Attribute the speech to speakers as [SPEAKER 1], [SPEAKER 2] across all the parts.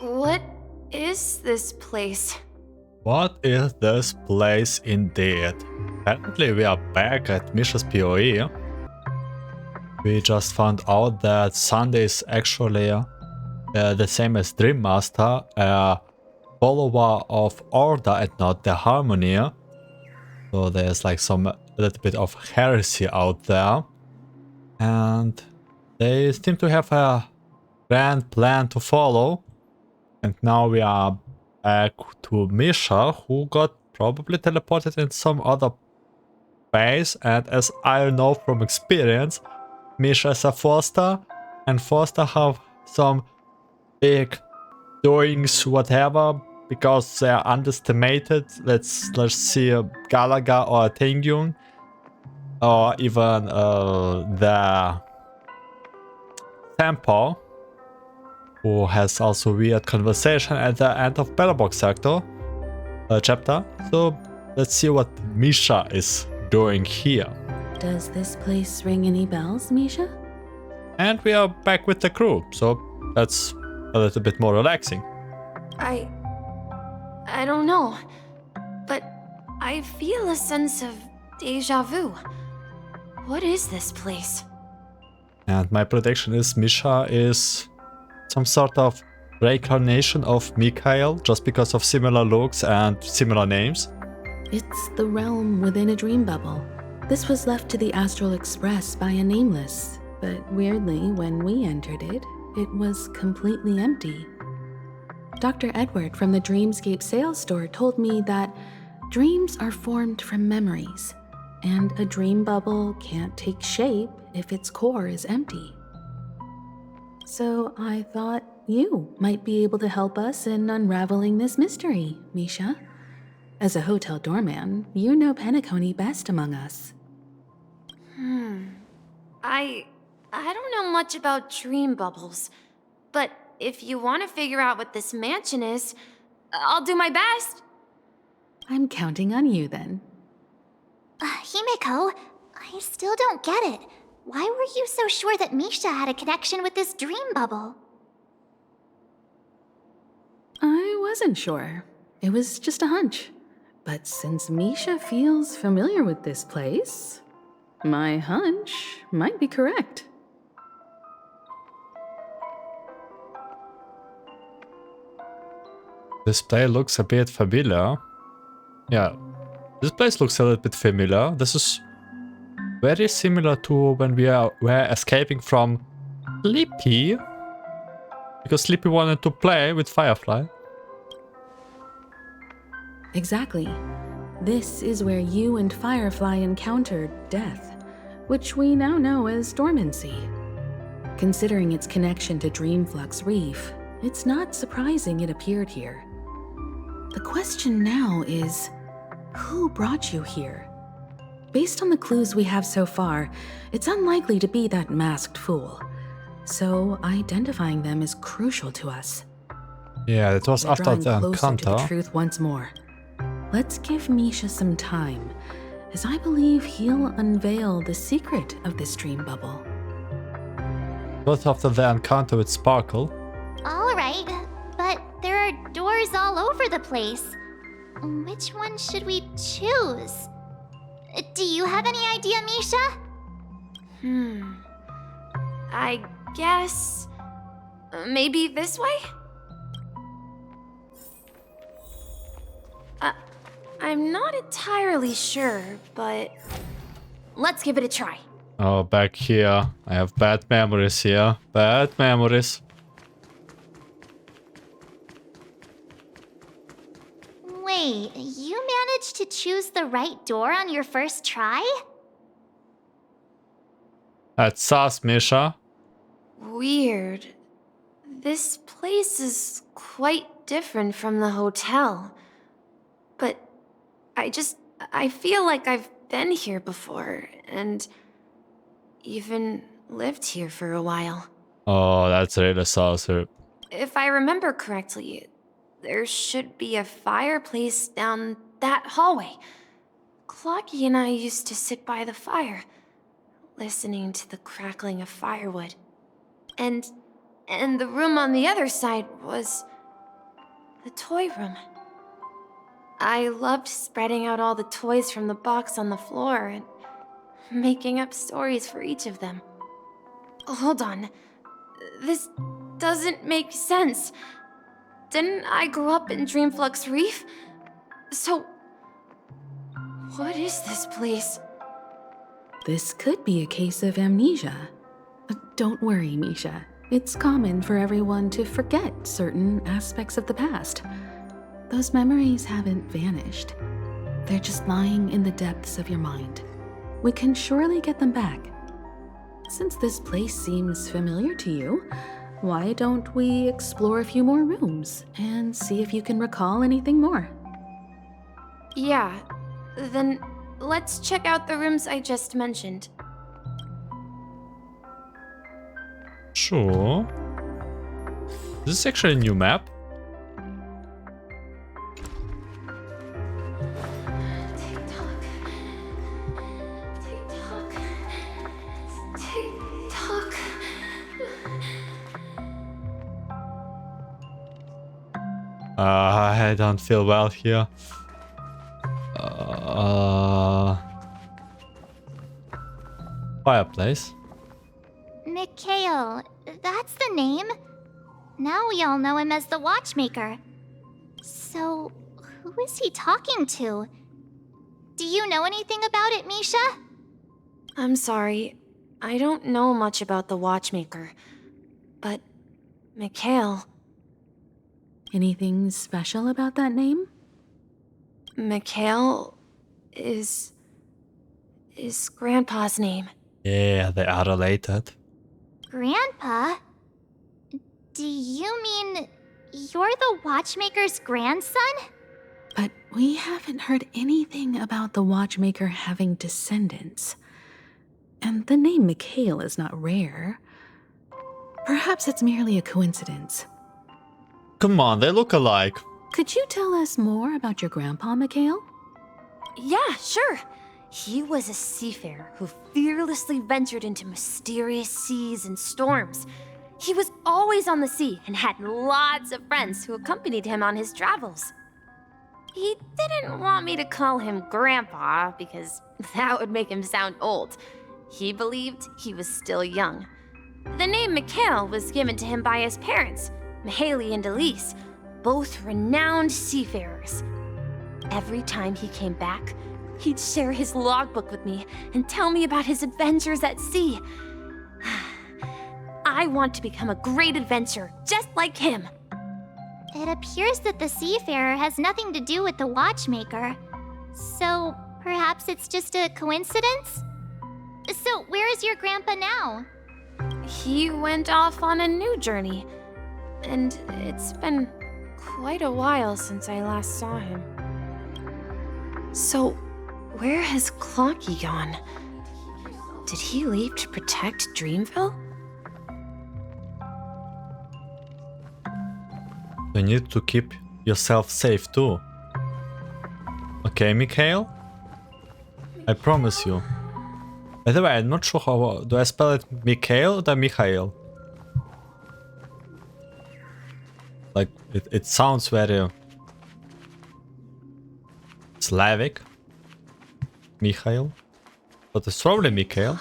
[SPEAKER 1] What is this place?
[SPEAKER 2] What is this place indeed? Apparently we are back at Mishas POV. We just found out that Sunday is actually the same as Dream Master, a follower of Order and not the Harmony. So there's like a little bit of heresy out there. And they seem to have a grand plan to follow. And now we are back to Misha, who got probably teleported in some other base. And as I know from experience, Misha is a Forster, and Forster have some big doings, whatever, because they're underestimated. Let's see a Gallagher or a Tengyun, or even the Temple, who has also weird conversation at the end of Bellbox chapter. So let's see what Misha is doing here.
[SPEAKER 3] Does this place ring any bells, Misha?
[SPEAKER 2] And we are back with the crew, so that's a little bit more relaxing.
[SPEAKER 1] I don't know, but I feel a sense of deja vu. What is this place?
[SPEAKER 2] And my prediction is Misha is some sort of reincarnation of Mikhail, just because of similar looks and similar names.
[SPEAKER 3] It's the realm within a dream bubble. This was left to the Astral Express by a nameless, but weirdly, when we entered it, it was completely empty. Dr. Edward from the Dreamscape sales store told me that dreams are formed from memories, and a dream bubble can't take shape if its core is empty. So I thought you might be able to help us in unraveling this mystery, Misha. As a hotel doorman, you know Penacony best among us.
[SPEAKER 1] I don't know much about dream bubbles, but if you want to figure out what this mansion is, I'll do my best.
[SPEAKER 3] I'm counting on you then.
[SPEAKER 4] Himeko, I still don't get it. Why were you so sure that Misha had a connection with this dream bubble?
[SPEAKER 3] I wasn't sure. It was just a hunch. But since Misha feels familiar with this place, my hunch might be correct.
[SPEAKER 2] This place looks a bit familiar. Yeah, this place looks a little bit familiar. This is very similar to when we were escaping from Sleepy, because Sleepy wanted to play with Firefly.
[SPEAKER 3] Exactly. This is where you and Firefly encountered death, which we now know as dormancy. Considering its connection to Dreamflux Reef, it's not surprising it appeared here. The question now is, who brought you here? Based on the clues we have so far, it's unlikely to be that masked fool. So identifying them is crucial to us.
[SPEAKER 2] Yeah, it was
[SPEAKER 3] We're
[SPEAKER 2] after
[SPEAKER 3] drawing
[SPEAKER 2] the
[SPEAKER 3] closer to the
[SPEAKER 2] encounter.
[SPEAKER 3] truth once more. Let's give Misha some time, as I believe he'll unveil the secret of this dream bubble.
[SPEAKER 2] Both after the encounter with Sparkle.
[SPEAKER 4] Alright, but there are doors all over the place. Which one should we choose? Do you have any idea, Misha?
[SPEAKER 1] I guess maybe this way? I'm not entirely sure, but let's give it a try.
[SPEAKER 2] Oh, back here. I have bad memories here. Bad memories.
[SPEAKER 4] Wait, you managed to choose the right door on your first try?
[SPEAKER 2] That's sus, Misha.
[SPEAKER 1] Weird. This place is quite different from the hotel. But I feel like I've been here before, and even lived here for a while.
[SPEAKER 2] Oh, that's really saucy.
[SPEAKER 1] If I remember correctly, there should be a fireplace down that hallway. Clocky and I used to sit by the fire, listening to the crackling of firewood. And the room on the other side was the toy room. I loved spreading out all the toys from the box on the floor and making up stories for each of them. Hold on. This doesn't make sense. Didn't I grow up in Dreamflux Reef? So, what is this place?
[SPEAKER 3] This could be a case of amnesia. Don't worry, Misha. It's common for everyone to forget certain aspects of the past. Those memories haven't vanished. They're just lying in the depths of your mind. We can surely get them back. Since this place seems familiar to you, why don't we explore a few more rooms and see if you can recall anything more?
[SPEAKER 1] Yeah, then let's check out the rooms I just mentioned.
[SPEAKER 2] Sure. This is actually a new map.
[SPEAKER 1] Tick-tock. Tick-tock. Tick-tock.
[SPEAKER 2] I don't feel well here. Fireplace.
[SPEAKER 4] Mikhail, that's the name. Now we all know him as the Watchmaker. So, who is he talking to? Do you know anything about it, Misha?
[SPEAKER 1] I'm sorry. I don't know much about the Watchmaker. But, Mikhail...
[SPEAKER 3] Anything special about that name?
[SPEAKER 1] Mikhail is Grandpa's name.
[SPEAKER 2] Yeah, they are related.
[SPEAKER 4] Grandpa? Do you mean you're the Watchmaker's grandson?
[SPEAKER 3] But we haven't heard anything about the Watchmaker having descendants. And the name Mikhail is not rare. Perhaps it's merely a coincidence.
[SPEAKER 2] Come on, they look alike.
[SPEAKER 3] Could you tell us more about your grandpa, Mikhail?
[SPEAKER 1] Yeah, sure. He was a seafarer who fearlessly ventured into mysterious seas and storms. He was always on the sea and had lots of friends who accompanied him on his travels. He didn't want me to call him Grandpa because that would make him sound old. He believed he was still young. The name Mikhail was given to him by his parents, Mihaly and Elise, both renowned seafarers. Every time he came back, he'd share his logbook with me and tell me about his adventures at sea. I want to become a great adventurer, just like him.
[SPEAKER 4] It appears that the seafarer has nothing to do with the Watchmaker. So, perhaps it's just a coincidence? So, where is your grandpa now?
[SPEAKER 1] He went off on a new journey, and it's been quite a while since I last saw him. So, where has Clocky gone? Did he leave to protect Dreamville?
[SPEAKER 2] You need to keep yourself safe too. Okay, Mikhail? I promise you. By the way, I'm not sure how... Do I spell it Mikhail or Mikhail? Like, it sounds very... Slavic. Mikhail. But it's probably Mikhail.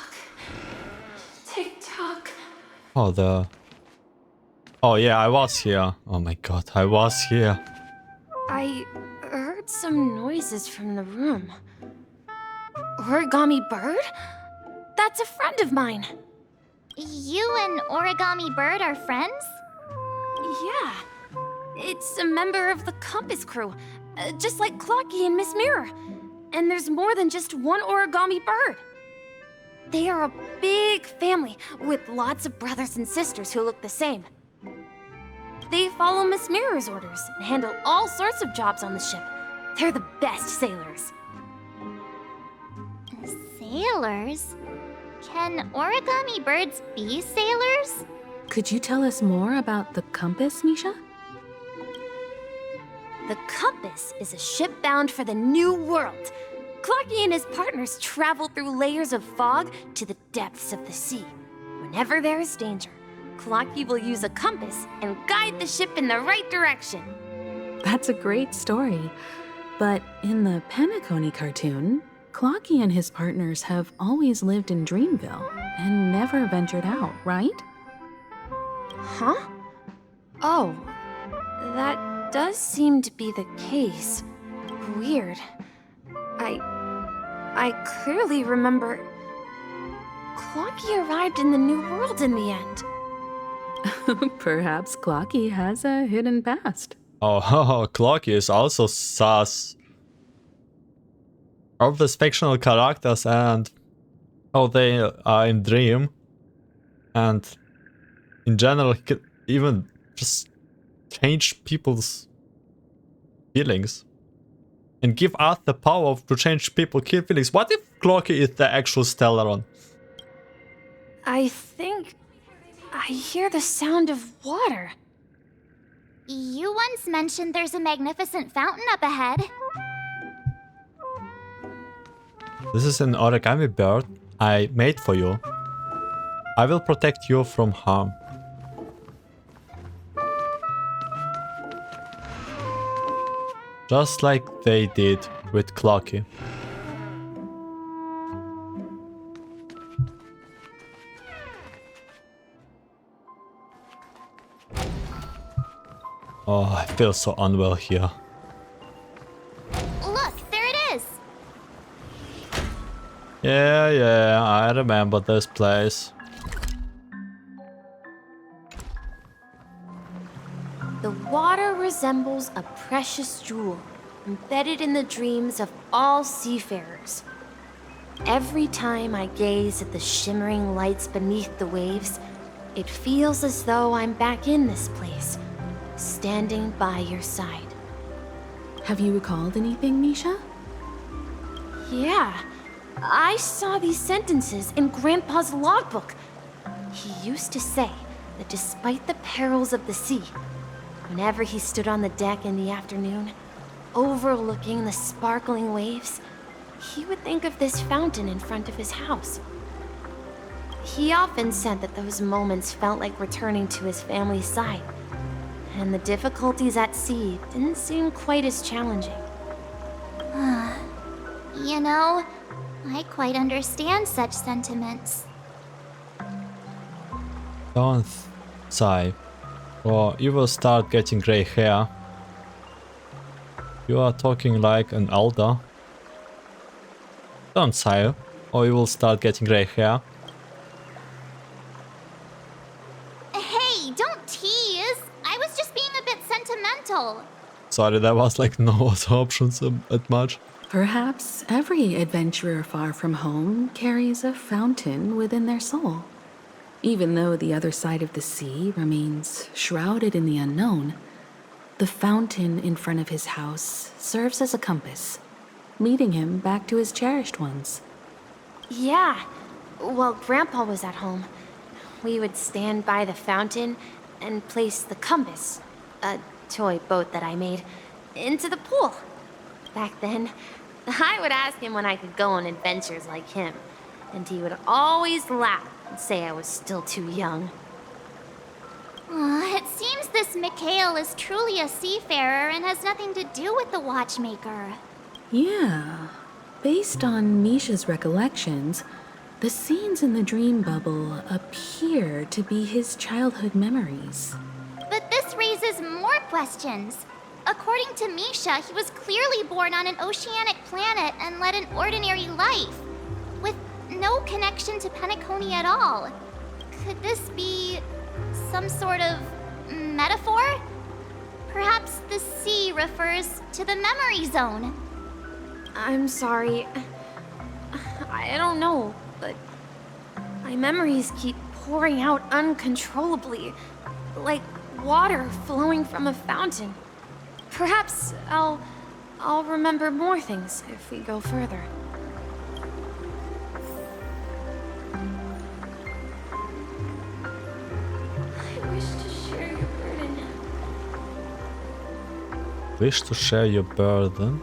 [SPEAKER 1] Tick-tock.
[SPEAKER 2] Oh, the... Oh yeah, I was here. Oh my god, I was here.
[SPEAKER 1] I heard some noises from the room. Origami Bird? That's a friend of mine.
[SPEAKER 4] You and Origami Bird are friends?
[SPEAKER 1] Yeah. It's a member of the Compass crew, just like Clocky and Miss Mirror. And there's more than just one Origami Bird. They are a big family with lots of brothers and sisters who look the same. They follow Miss Mirror's orders and handle all sorts of jobs on the ship. They're the best sailors.
[SPEAKER 4] Sailors? Can Origami Birds be sailors?
[SPEAKER 3] Could you tell us more about the compass, Misha?
[SPEAKER 1] The Compass is a ship bound for the New World. Clocky and his partners travel through layers of fog to the depths of the sea. Whenever there is danger, Clocky will use a compass and guide the ship in the right direction.
[SPEAKER 3] That's a great story. But in the Penacony cartoon, Clocky and his partners have always lived in Dreamville and never ventured out, right?
[SPEAKER 1] Huh? Oh, that does seem to be the case. Weird. I clearly remember Clocky arrived in the New World in the end.
[SPEAKER 3] Perhaps Clocky has a hidden past.
[SPEAKER 2] Oh, Clocky is also sus. All these fictional characters and how they are in Dream. And in general, he can even just change people's feelings. And give us the power to change people's feelings. What if Clocky is the actual Stellaron?
[SPEAKER 1] I think I hear the sound of water.
[SPEAKER 4] You once mentioned there's a magnificent fountain up ahead.
[SPEAKER 2] This is an origami bird I made for you. I will protect you from harm. Just like they did with Clocky. Oh, I feel so unwell here.
[SPEAKER 4] Look, there it is!
[SPEAKER 2] Yeah, I remember this place.
[SPEAKER 1] The water resembles a precious jewel, embedded in the dreams of all seafarers. Every time I gaze at the shimmering lights beneath the waves, it feels as though I'm back in this place, standing by your side.
[SPEAKER 3] Have you recalled anything, Misha?
[SPEAKER 1] Yeah, I saw these sentences in Grandpa's logbook. He used to say that despite the perils of the sea, whenever he stood on the deck in the afternoon, overlooking the sparkling waves, he would think of this fountain in front of his house. He often said that those moments felt like returning to his family's side, and the difficulties at sea didn't seem quite as challenging.
[SPEAKER 4] You know, I quite understand such sentiments.
[SPEAKER 2] Don't sigh, or you will start getting gray hair. You are talking like an elder. Don't sigh, or you will start getting gray hair.
[SPEAKER 4] Hey, don't tease! I was just being a bit sentimental.
[SPEAKER 2] Sorry, there was like no other options that much.
[SPEAKER 3] Perhaps every adventurer far from home carries a fountain within their soul. Even though the other side of the sea remains shrouded in the unknown, the fountain in front of his house serves as a compass, leading him back to his cherished ones.
[SPEAKER 1] Yeah, while Grandpa was at home, we would stand by the fountain and place the compass, a toy boat that I made, into the pool. Back then, I would ask him when I could go on adventures like him, and he would always laugh and say I was still too young.
[SPEAKER 4] It seems this Mikhail is truly a seafarer and has nothing to do with the Watchmaker.
[SPEAKER 3] Yeah, based on Misha's recollections, the scenes in the dream bubble appear to be his childhood memories.
[SPEAKER 4] But this raises more questions. According to Misha, he was clearly born on an oceanic planet and led an ordinary life, with no connection to Penacony at all. Could this be some sort of metaphor? Perhaps the sea refers to the memory zone.
[SPEAKER 1] I'm sorry. I don't know, but my memories keep pouring out uncontrollably, like water flowing from a fountain. Perhaps I'll remember more things if we go further. I wish to share your burden.
[SPEAKER 2] Wish to share your burden?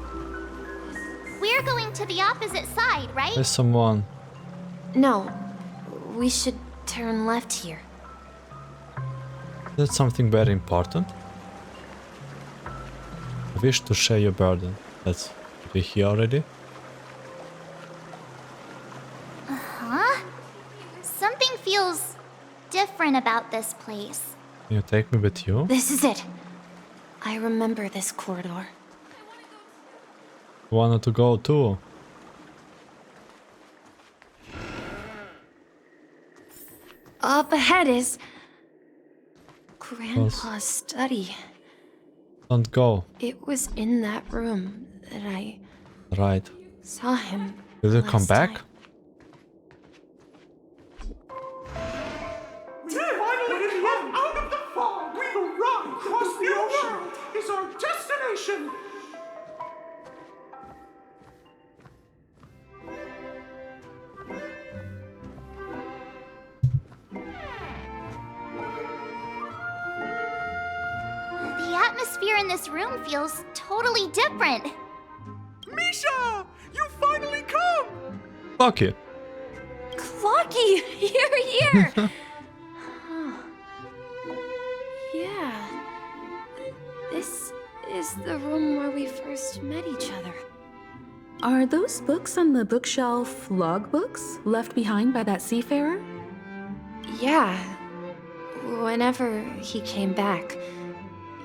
[SPEAKER 4] We're going to the opposite side, right?
[SPEAKER 2] There's someone.
[SPEAKER 1] No, we should turn left here.
[SPEAKER 2] That's something very important. I wish to share your burden. That's we here already.
[SPEAKER 4] Huh? Something feels different about this place.
[SPEAKER 2] Can you take me with you?
[SPEAKER 1] This is it. I remember this corridor.
[SPEAKER 2] Wanted to go too.
[SPEAKER 1] Up ahead is Grandpa's study.
[SPEAKER 2] Don't go.
[SPEAKER 1] It was in that room that I
[SPEAKER 2] Right.
[SPEAKER 1] saw him.
[SPEAKER 2] Will you come
[SPEAKER 1] last
[SPEAKER 2] back?
[SPEAKER 1] time.
[SPEAKER 5] We finally come out of the fog. We've arrived. Across the ocean is our destination.
[SPEAKER 4] The atmosphere in this room feels totally different.
[SPEAKER 5] Misha, you finally come.
[SPEAKER 2] Lucky.
[SPEAKER 1] Clocky! Here! Huh. Yeah. This is the room where we first met each other.
[SPEAKER 3] Are those books on the bookshelf logbooks left behind by that seafarer?
[SPEAKER 1] Yeah. Whenever he came back,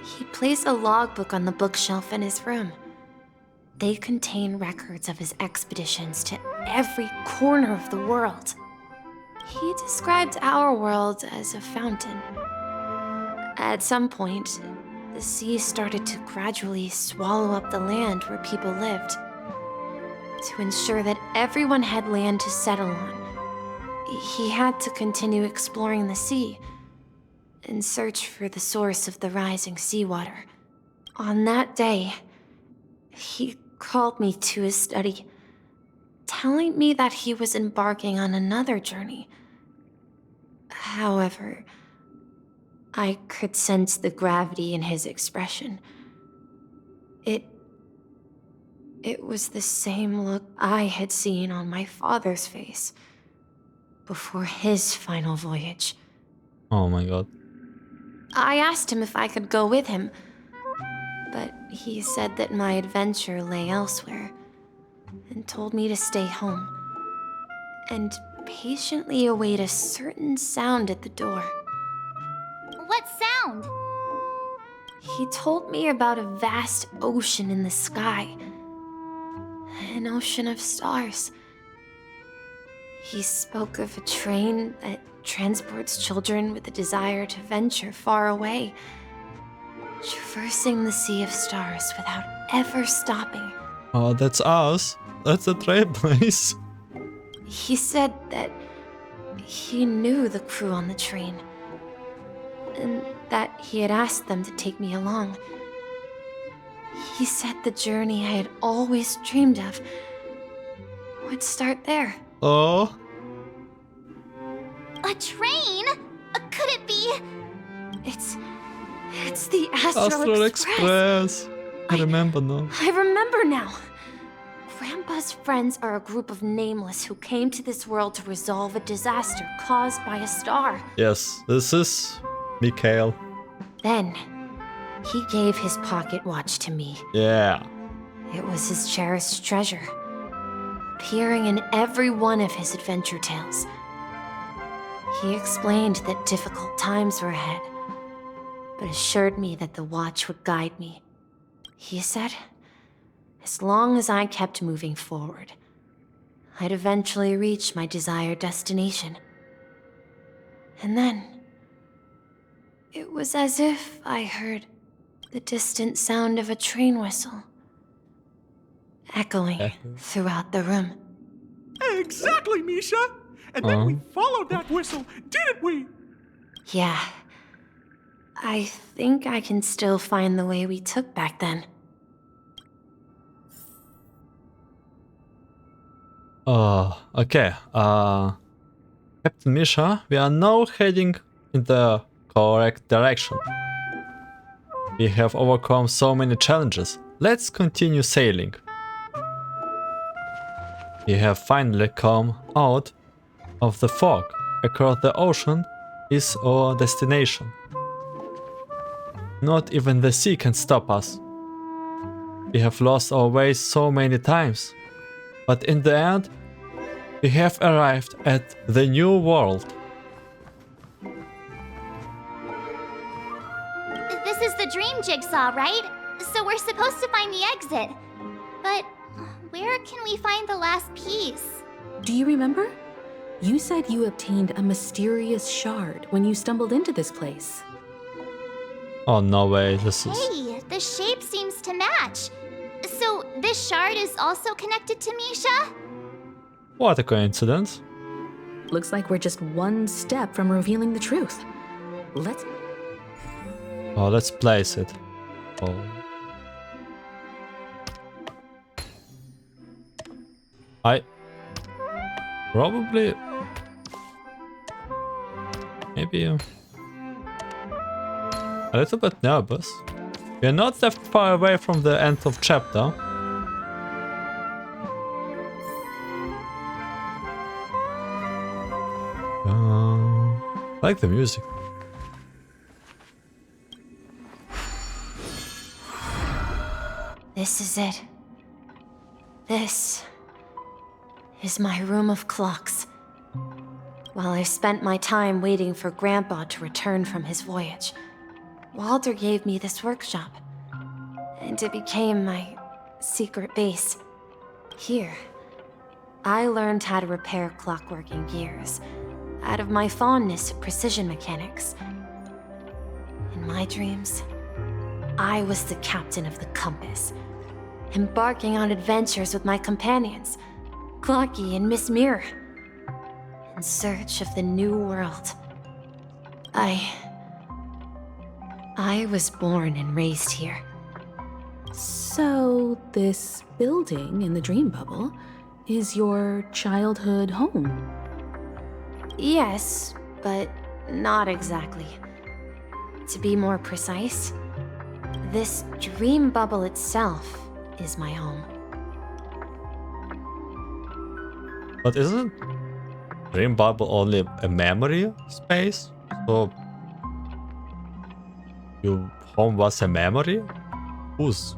[SPEAKER 1] he placed a logbook on the bookshelf in his room. They contain records of his expeditions to every corner of the world. He described our world as a fountain. At some point, the sea started to gradually swallow up the land where people lived. To ensure that everyone had land to settle on, he had to continue exploring the sea and search for the source of the rising seawater. On that day, he called me to his study, telling me that he was embarking on another journey. However, I could sense the gravity in his expression. It was the same look I had seen on my father's face before his final voyage.
[SPEAKER 2] Oh my god.
[SPEAKER 1] I asked him if I could go with him, but he said that my adventure lay elsewhere and told me to stay home and patiently await a certain sound at the door.
[SPEAKER 4] What sound?
[SPEAKER 1] He told me about a vast ocean in the sky, an ocean of stars. He spoke of a train that transports children with a desire to venture far away, traversing the sea of stars without ever stopping.
[SPEAKER 2] Oh, that's us. That's the Trailblaze.
[SPEAKER 1] He said that he knew the crew on the train, and that he had asked them to take me along. He said the journey I had always dreamed of would start there.
[SPEAKER 2] Oh.
[SPEAKER 4] A train? Could it be?
[SPEAKER 1] It's the Astral Express.
[SPEAKER 2] I remember now.
[SPEAKER 1] I remember now. Grandpa's friends are a group of nameless who came to this world to resolve a disaster caused by a star.
[SPEAKER 2] Yes, this is Mikhail.
[SPEAKER 1] Then, he gave his pocket watch to me.
[SPEAKER 2] Yeah.
[SPEAKER 1] It was his cherished treasure, appearing in every one of his adventure tales. He explained that difficult times were ahead, but assured me that the watch would guide me. He said, as long as I kept moving forward, I'd eventually reach my desired destination. And then, it was as if I heard the distant sound of a train whistle, echoing throughout the room.
[SPEAKER 5] Exactly, Misha. And then we followed that whistle, didn't we?
[SPEAKER 1] Yeah. I think I can still find the way we took back then.
[SPEAKER 2] Okay. Captain Misha, we are now heading in the correct direction. We have overcome so many challenges. Let's continue sailing. We have finally come out of the fog. Across the ocean is our destination. Not even the sea can stop us. We have lost our way so many times. But in the end, we have arrived at the new world.
[SPEAKER 4] This is the dream jigsaw, right? So we're supposed to find the exit. But where can we find the last piece?
[SPEAKER 3] Do you remember? You said you obtained a mysterious shard when you stumbled into this place.
[SPEAKER 2] Oh, no way, this is...
[SPEAKER 4] Hey, the shape seems to match. So this shard is also connected to Misha?
[SPEAKER 2] What a coincidence.
[SPEAKER 3] Looks like we're just one step from revealing the truth.
[SPEAKER 2] Oh, let's place it. Oh. I... Probably... Maybe... a little bit nervous. We are not that far away from the end of chapter. I like the music.
[SPEAKER 1] This is it. This is my room of clocks. While I spent my time waiting for Grandpa to return from his voyage, Walter gave me this workshop, and it became my secret base. Here, I learned how to repair clockworking gears out of my fondness of precision mechanics. In my dreams, I was the captain of the compass, embarking on adventures with my companions, Clocky and Miss Mirror, in search of the new world. I was born and raised here.
[SPEAKER 3] So, this building in the dream bubble is your childhood home?
[SPEAKER 1] Yes, but not exactly. To be more precise, this dream bubble itself is my home.
[SPEAKER 2] But isn't Dream Bubble only a memory space? So... Your home was a memory? Whose?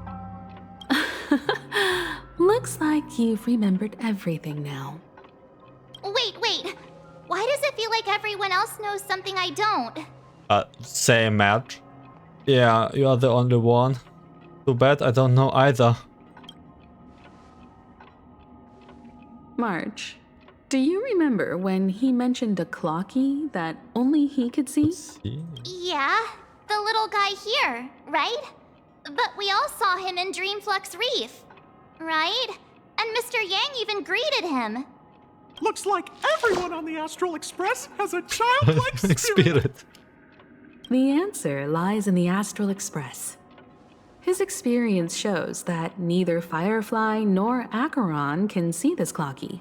[SPEAKER 3] Looks like you've remembered everything now.
[SPEAKER 4] Wait. Why does it feel like everyone else knows something I don't?
[SPEAKER 2] Same match. Yeah, you are the only one. Too bad I don't know either.
[SPEAKER 3] March, do you remember when he mentioned a clocky that only he could see?
[SPEAKER 2] Let's see.
[SPEAKER 4] Yeah, the little guy here, right? But we all saw him in Dreamflux Reef, right? And Mr. Yang even greeted him.
[SPEAKER 5] Looks like everyone on the Astral Express has a childlike spirit.
[SPEAKER 2] Spirit.
[SPEAKER 3] The answer lies in the Astral Express. His experience shows that neither Firefly nor Acheron can see this clocky.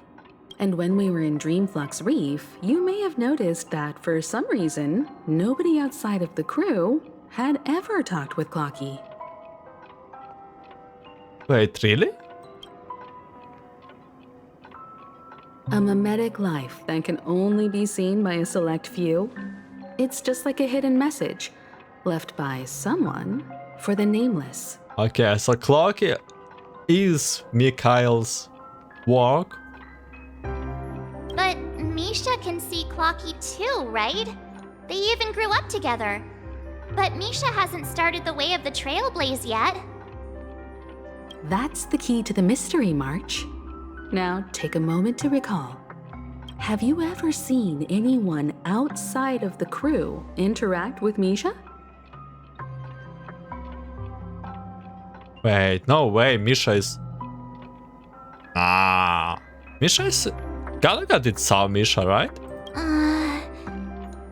[SPEAKER 3] And when we were in Dreamflux Reef, you may have noticed that for some reason, nobody outside of the crew had ever talked with Clocky.
[SPEAKER 2] Wait, really?
[SPEAKER 3] A mimetic life that can only be seen by a select few. It's just like a hidden message left by someone for the nameless.
[SPEAKER 2] Okay, so Clocky is Mikhail's work.
[SPEAKER 4] But Misha can see Clocky too, right? They even grew up together. But Misha hasn't started the way of the Trailblaze yet.
[SPEAKER 3] That's the key to the mystery, March. Now, take a moment to recall. Have you ever seen anyone outside of the crew interact with Misha?
[SPEAKER 2] Wait, no way, Misha is... Misha is... Gallagher did saw Misha, right?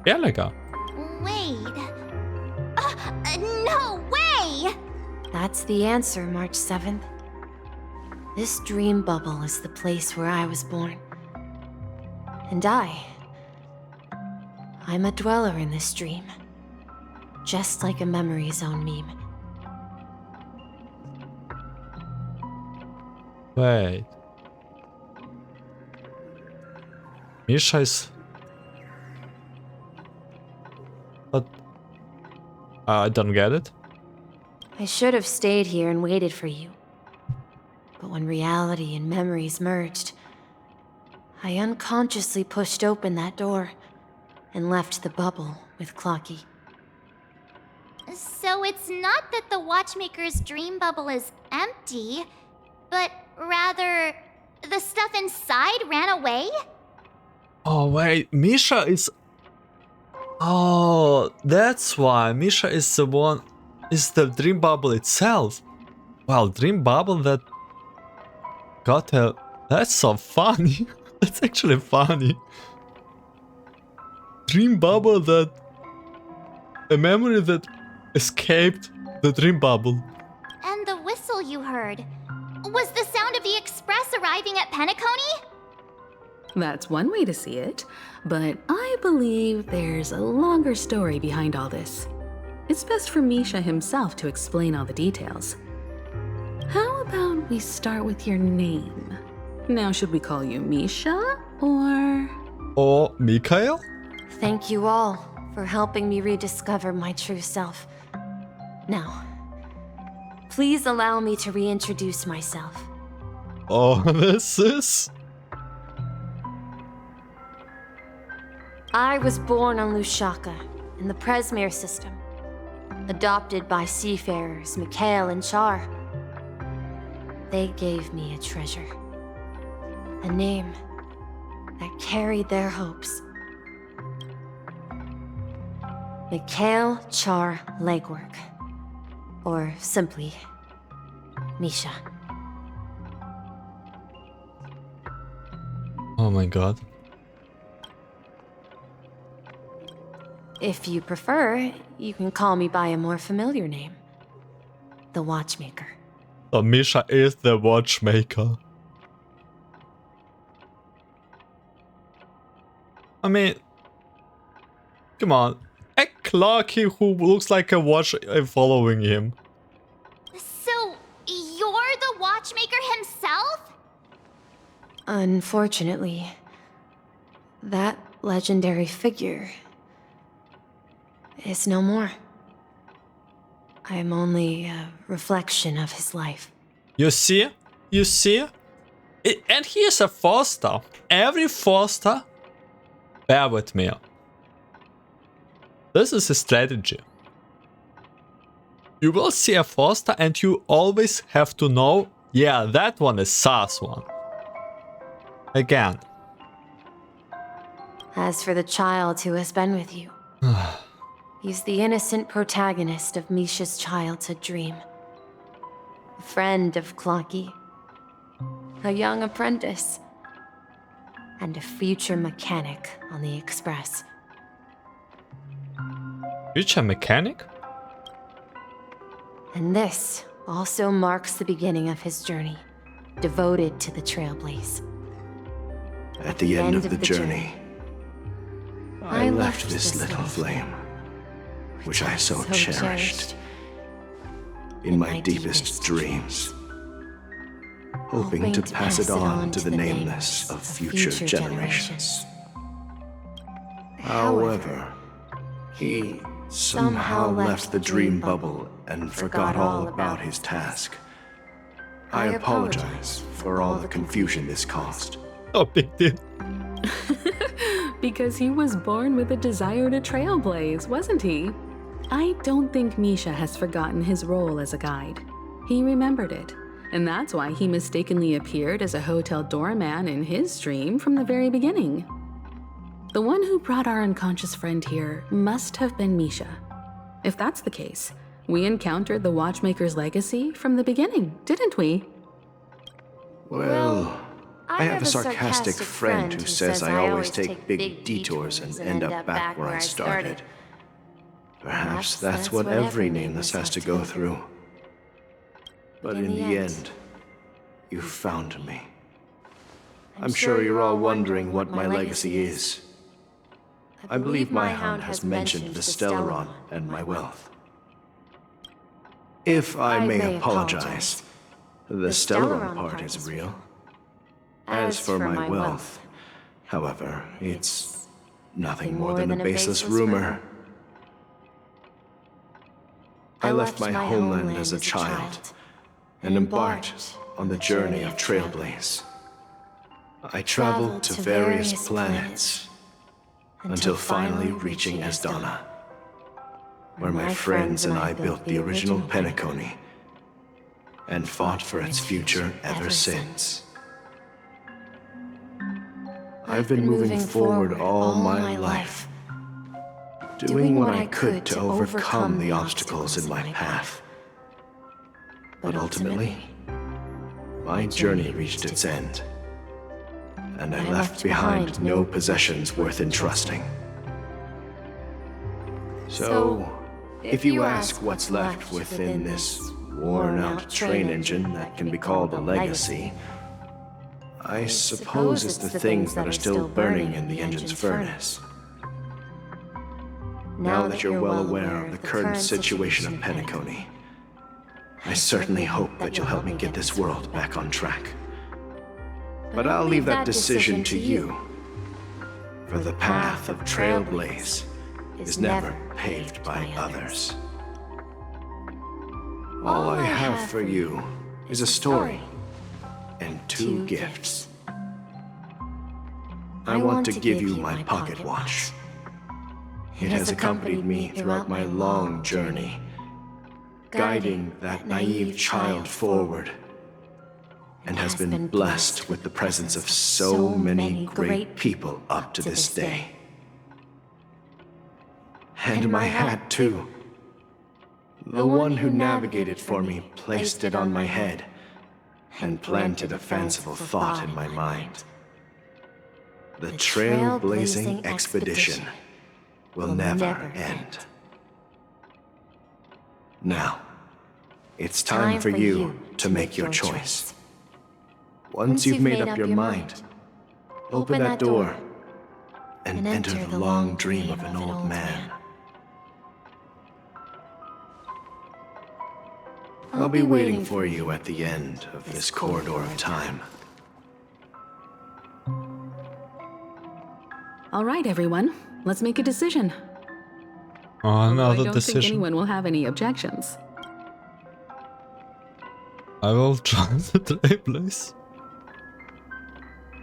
[SPEAKER 2] Gallagher.
[SPEAKER 4] Wait. No way!
[SPEAKER 1] That's the answer, March 7th. This dream bubble is the place where I was born. And I'm a dweller in this dream. Just like a memory zone meme.
[SPEAKER 2] Wait. Misha is... But... I don't get it.
[SPEAKER 1] I should have stayed here and waited for you, But when reality and memories merged, I unconsciously pushed open that door and left the bubble with Clocky.
[SPEAKER 4] So it's not that the Watchmaker's dream bubble is empty, but rather the stuff inside ran away?
[SPEAKER 2] Oh wait, Misha is... Oh, that's why. Misha is the one... is the dream bubble itself. Well, dream bubble that... got a... That's so funny. That's actually funny. Dream bubble that... a memory that escaped the dream bubble.
[SPEAKER 4] And the whistle you heard was the sound of the express arriving at Penacony?
[SPEAKER 3] That's one way to see it, but I believe there's a longer story behind all this. It's best for Misha himself to explain all the details. How about we start with your name? Now, should we call you Misha, or...
[SPEAKER 2] Or Mikhail?
[SPEAKER 1] Thank you all for helping me rediscover my true self. Now, please allow me to reintroduce myself.
[SPEAKER 2] Oh, this is...
[SPEAKER 1] I was born on Lushaka, in the Presmere system, adopted by seafarers Mikhail and Char. They gave me a treasure, a name that carried their hopes. Mikhail Char Legwork, or simply, Misha.
[SPEAKER 2] Oh my god.
[SPEAKER 1] If you prefer, you can call me by a more familiar name. The Watchmaker.
[SPEAKER 2] So Misha is the Watchmaker. I mean... Come on. A Clocky who looks like a watch following him.
[SPEAKER 4] So, you're the Watchmaker himself?
[SPEAKER 1] Unfortunately, that legendary figure is no more. I am only a reflection of his life.
[SPEAKER 2] You see? You see? And he is a foster. Every foster... Bear with me. This is a strategy. You will see a foster and you always have to know, yeah, that one is sus one. Again.
[SPEAKER 1] As for the child who has been with you, he's the innocent protagonist of Misha's childhood dream. A friend of Clocky. A young apprentice. And a future mechanic on the Express.
[SPEAKER 2] Future mechanic?
[SPEAKER 1] And this also marks the beginning of his journey, devoted to the Trailblaze.
[SPEAKER 6] At the end of the journey, I left this little flame, which I so cherished, in my deepest dreams, hoping to pass it on to the nameless of future generations. However, he somehow left the dream bubble and forgot all about his task. I apologize for all the confusion this caused.
[SPEAKER 2] Oh, big deal.
[SPEAKER 3] Because he was born with a desire to trailblaze, wasn't he? I don't think Misha has forgotten his role as a guide. He remembered it, and that's why he mistakenly appeared as a hotel doorman in his dream from the very beginning. The one who brought our unconscious friend here must have been Misha. If that's the case, we encountered the Watchmaker's legacy from the beginning, didn't we?
[SPEAKER 6] Well, I have a sarcastic friend who says I always take big detours and end up back where I started. Perhaps that's what every nameless has to go through. But in the end, you found me. I'm sure you're all wondering what my legacy is. I believe my hound has mentioned the Stellaron and my wealth. If I may apologize, the Stellaron part is real. As for my wealth, however, it's nothing more than a baseless rumor. I left my homeland as a child and embarked on the journey of Trailblaze. I traveled to various planets until finally reaching Asdana, where my friends and I built the original Penacony and fought for its future ever since. I've been moving forward all my life, doing what I could to overcome the obstacles in my path. But ultimately, my journey reached its end, and I left behind no possessions worth entrusting. So, if you ask what's left within this worn-out train engine that can be called a legacy, I suppose it's the things that are still burning in the engine's furnace. Now that you're well aware of the current situation of Penacony, I certainly hope that you'll help me get this world back on track. But I'll leave that decision to you, for the path of Trailblaze is never paved by others. All I have for you is a story and 2 gifts. I want to give you my pocket watch. It has accompanied me throughout my long journey, guiding that naive child forward, and has been blessed with the presence of so many great people up to this day. And my hat, too. The one who navigated for me placed it on my head and planted a fanciful thought in my mind. The Trailblazing expedition will never end. Now, it's time for you to make your choice. Once you've made up your mind, open that door and enter the long dream of an old man. I'll be waiting for you at the end of this corridor of time.
[SPEAKER 3] All right, everyone. Let's make a decision.
[SPEAKER 2] Oh,
[SPEAKER 3] I
[SPEAKER 2] another
[SPEAKER 3] don't think
[SPEAKER 2] decision.
[SPEAKER 3] anyone will have any objections.
[SPEAKER 2] I will try the Trailblaze.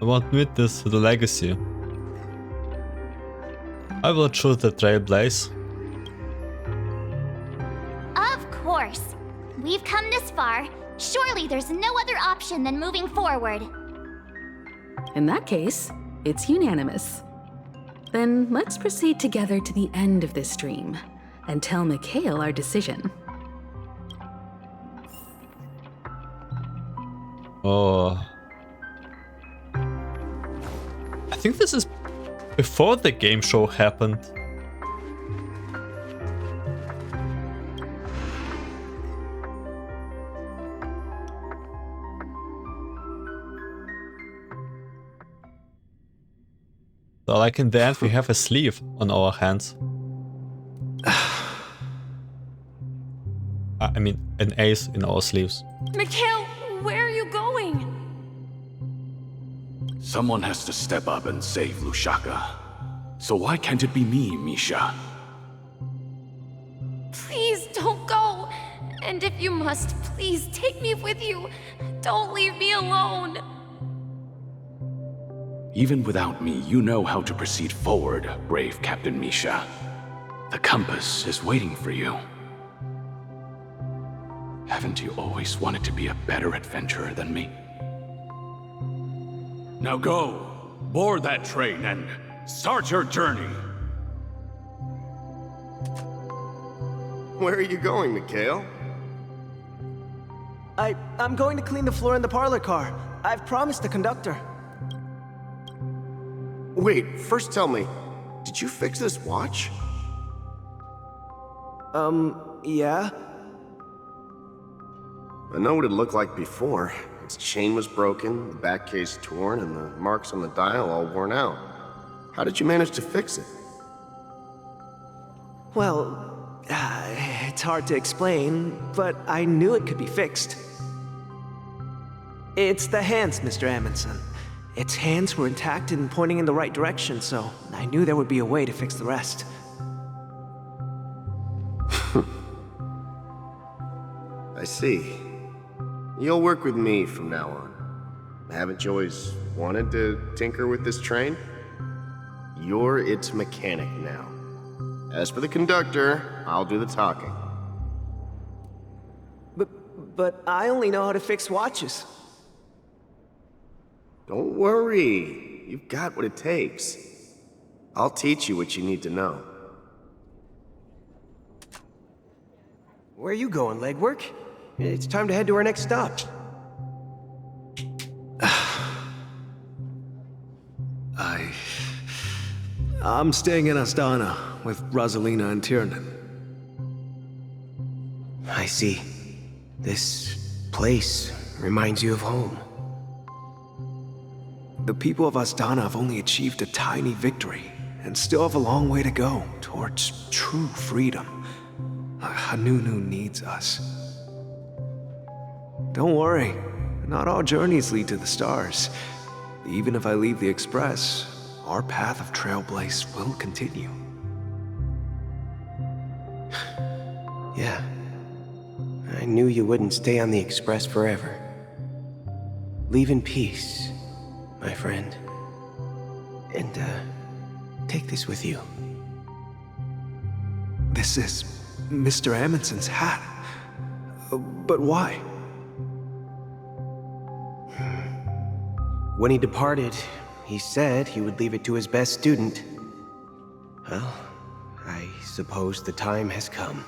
[SPEAKER 2] I won't witness the legacy. I will choose the Trailblaze.
[SPEAKER 4] Of course. We've come this far. Surely there's no other option than moving forward.
[SPEAKER 3] In that case, it's unanimous. Then let's proceed together to the end of this stream and tell Mikhail our decision.
[SPEAKER 2] Oh. I think this is before the game show happened. So like in the end we have a sleeve on our hands. I mean an ace in our sleeves.
[SPEAKER 1] Mikhail, where are you going?
[SPEAKER 7] Someone has to step up and save Lushaka. So why can't it be me, Misha?
[SPEAKER 1] Please don't go. And if you must, please take me with you. Don't leave me alone.
[SPEAKER 7] Even without me, you know how to proceed forward, brave Captain Misha. The compass is waiting for you. Haven't you always wanted to be a better adventurer than me? Now go, board that train and start your journey.
[SPEAKER 6] Where are you going, Mikhail?
[SPEAKER 8] I'm going to clean the floor in the parlor car. I've promised the conductor.
[SPEAKER 6] Wait, first tell me, did you fix this watch?
[SPEAKER 8] Yeah?
[SPEAKER 6] I know what it looked like before. Its chain was broken, the back case torn, and the marks on the dial all worn out. How did you manage to fix it?
[SPEAKER 8] Well, it's hard to explain, but I knew it could be fixed. It's the hands, Mr. Amundsen. Its hands were intact and pointing in the right direction, so I knew there would be a way to fix the rest.
[SPEAKER 6] I see. You'll work with me from now on. Haven't you always wanted to tinker with this train? You're its mechanic now. As for the conductor, I'll do the talking.
[SPEAKER 8] But I only know how to fix watches.
[SPEAKER 6] Don't worry. You've got what it takes. I'll teach you what you need to know.
[SPEAKER 8] Where are you going, legwork? It's time to head to our next stop. I'm staying in Astana with Rosalina and Tiernan. I see. This place reminds you of home. The people of Astana have only achieved a tiny victory and still have a long way to go towards true freedom. Hanunu needs us. Don't worry, not all journeys lead to the stars. Even if I leave the Express, our path of Trailblaze will continue. Yeah, I knew you wouldn't stay on the Express forever. Leave in peace, my friend. And, take this with you. This is Mr. Amundsen's hat. But why? When he departed, he said he would leave it to his best student. Well, I suppose the time has come.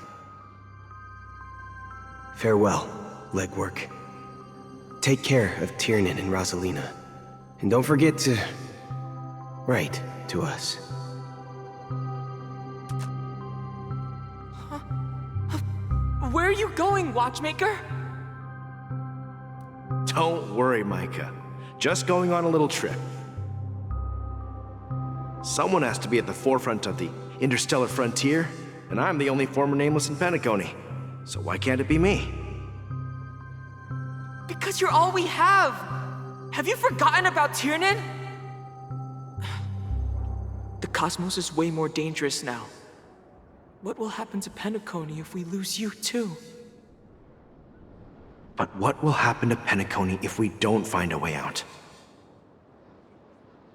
[SPEAKER 8] Farewell, legwork. Take care of Tiernan and Rosalina. And don't forget to write to us.
[SPEAKER 9] Where are you going, Watchmaker?
[SPEAKER 6] Don't worry, Micah. Just going on a little trip. Someone has to be at the forefront of the interstellar frontier, and I'm the only former Nameless in Penacony. So why can't it be me?
[SPEAKER 9] Because you're all we have! Have you forgotten about Tiernan? The cosmos is way more dangerous now. What will happen to Penacony if we lose you too?
[SPEAKER 6] But what will happen to Penacony if we don't find a way out?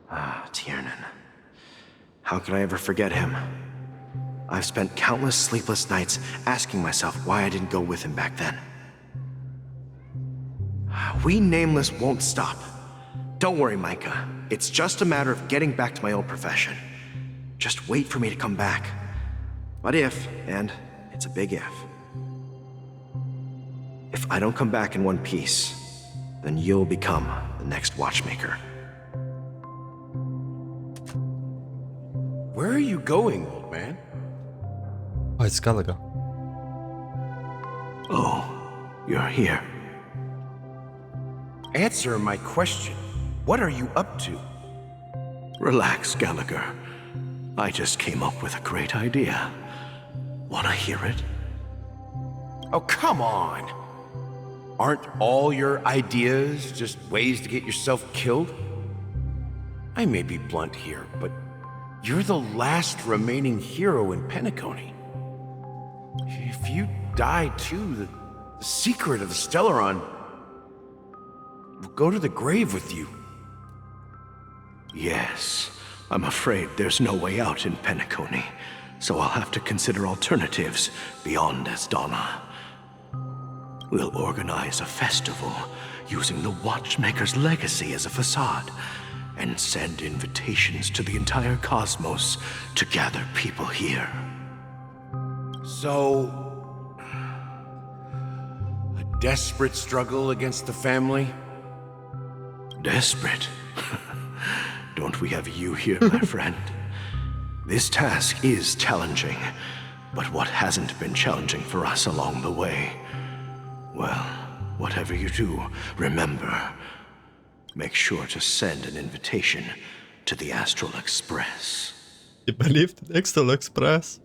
[SPEAKER 6] Ah, Tiernan. How could I ever forget him? I've spent countless sleepless nights asking myself why I didn't go with him back then. We Nameless won't stop. Don't worry, Micah. It's just a matter of getting back to my old profession. Just wait for me to come back. But if, and it's a big if I don't come back in one piece, then you'll become the next Watchmaker.
[SPEAKER 10] Where are you going, old man?
[SPEAKER 2] Oh, it's Gallagher.
[SPEAKER 6] Oh, you're here.
[SPEAKER 10] Answer my question. What are you up to?
[SPEAKER 6] Relax, Gallagher. I just came up with a great idea. Wanna hear it?
[SPEAKER 10] Oh, come on. Aren't all your ideas just ways to get yourself killed? I may be blunt here, but you're the last remaining hero in Penacony. If you die too, the secret of the Stellaron will go to the grave with you.
[SPEAKER 6] Yes, I'm afraid there's no way out in Penacony, so I'll have to consider alternatives beyond Astana. We'll organize a festival using the Watchmaker's legacy as a facade, and send invitations to the entire cosmos to gather people here.
[SPEAKER 10] So, a desperate struggle against the family?
[SPEAKER 6] Desperate? Don't we have you here, my friend? This task is challenging, but what hasn't been challenging for us along the way? Well, whatever you do, remember, make sure to send an invitation to the Astral Express.
[SPEAKER 2] You believed in Astral Express?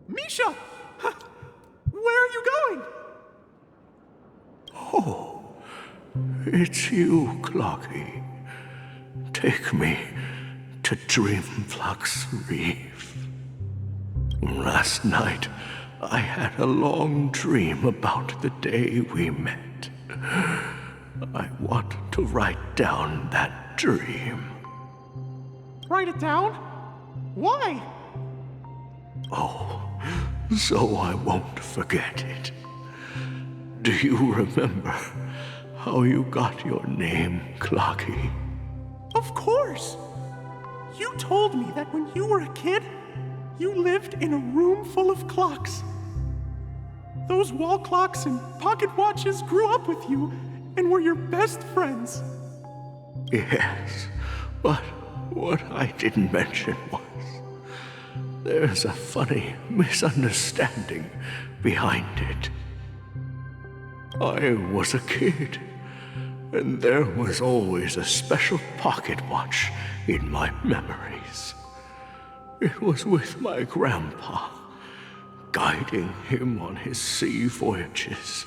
[SPEAKER 5] Misha! Where are you going?
[SPEAKER 6] Oh, it's you, Clocky. Take me to Dreamflux Reef. Last night, I had a long dream about the day we met. I want to write down that dream.
[SPEAKER 5] Write it down? Why?
[SPEAKER 6] Oh, so I won't forget it. Do you remember how you got your name, Clocky?
[SPEAKER 5] Of course! You told me that when you were a kid, you lived in a room full of clocks. Those wall clocks and pocket watches grew up with you and were your best friends.
[SPEAKER 6] Yes, but what I didn't mention was there's a funny misunderstanding behind it. I was a kid, and there was always a special pocket watch in my memories. It was with my grandpa, guiding him on his sea voyages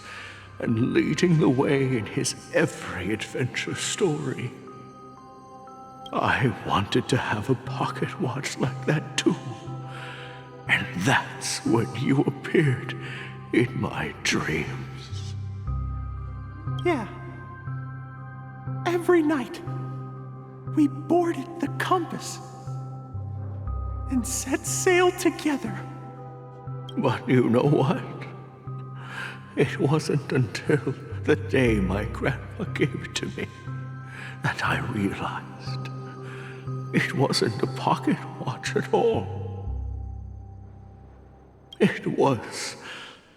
[SPEAKER 6] and leading the way in his every adventure story. I wanted to have a pocket watch like that too. And that's when you appeared in my dreams.
[SPEAKER 5] Yeah. Every night, we boarded the compass and set sail together.
[SPEAKER 6] But you know what? It wasn't until the day my grandpa gave it to me that I realized it wasn't a pocket watch at all. It was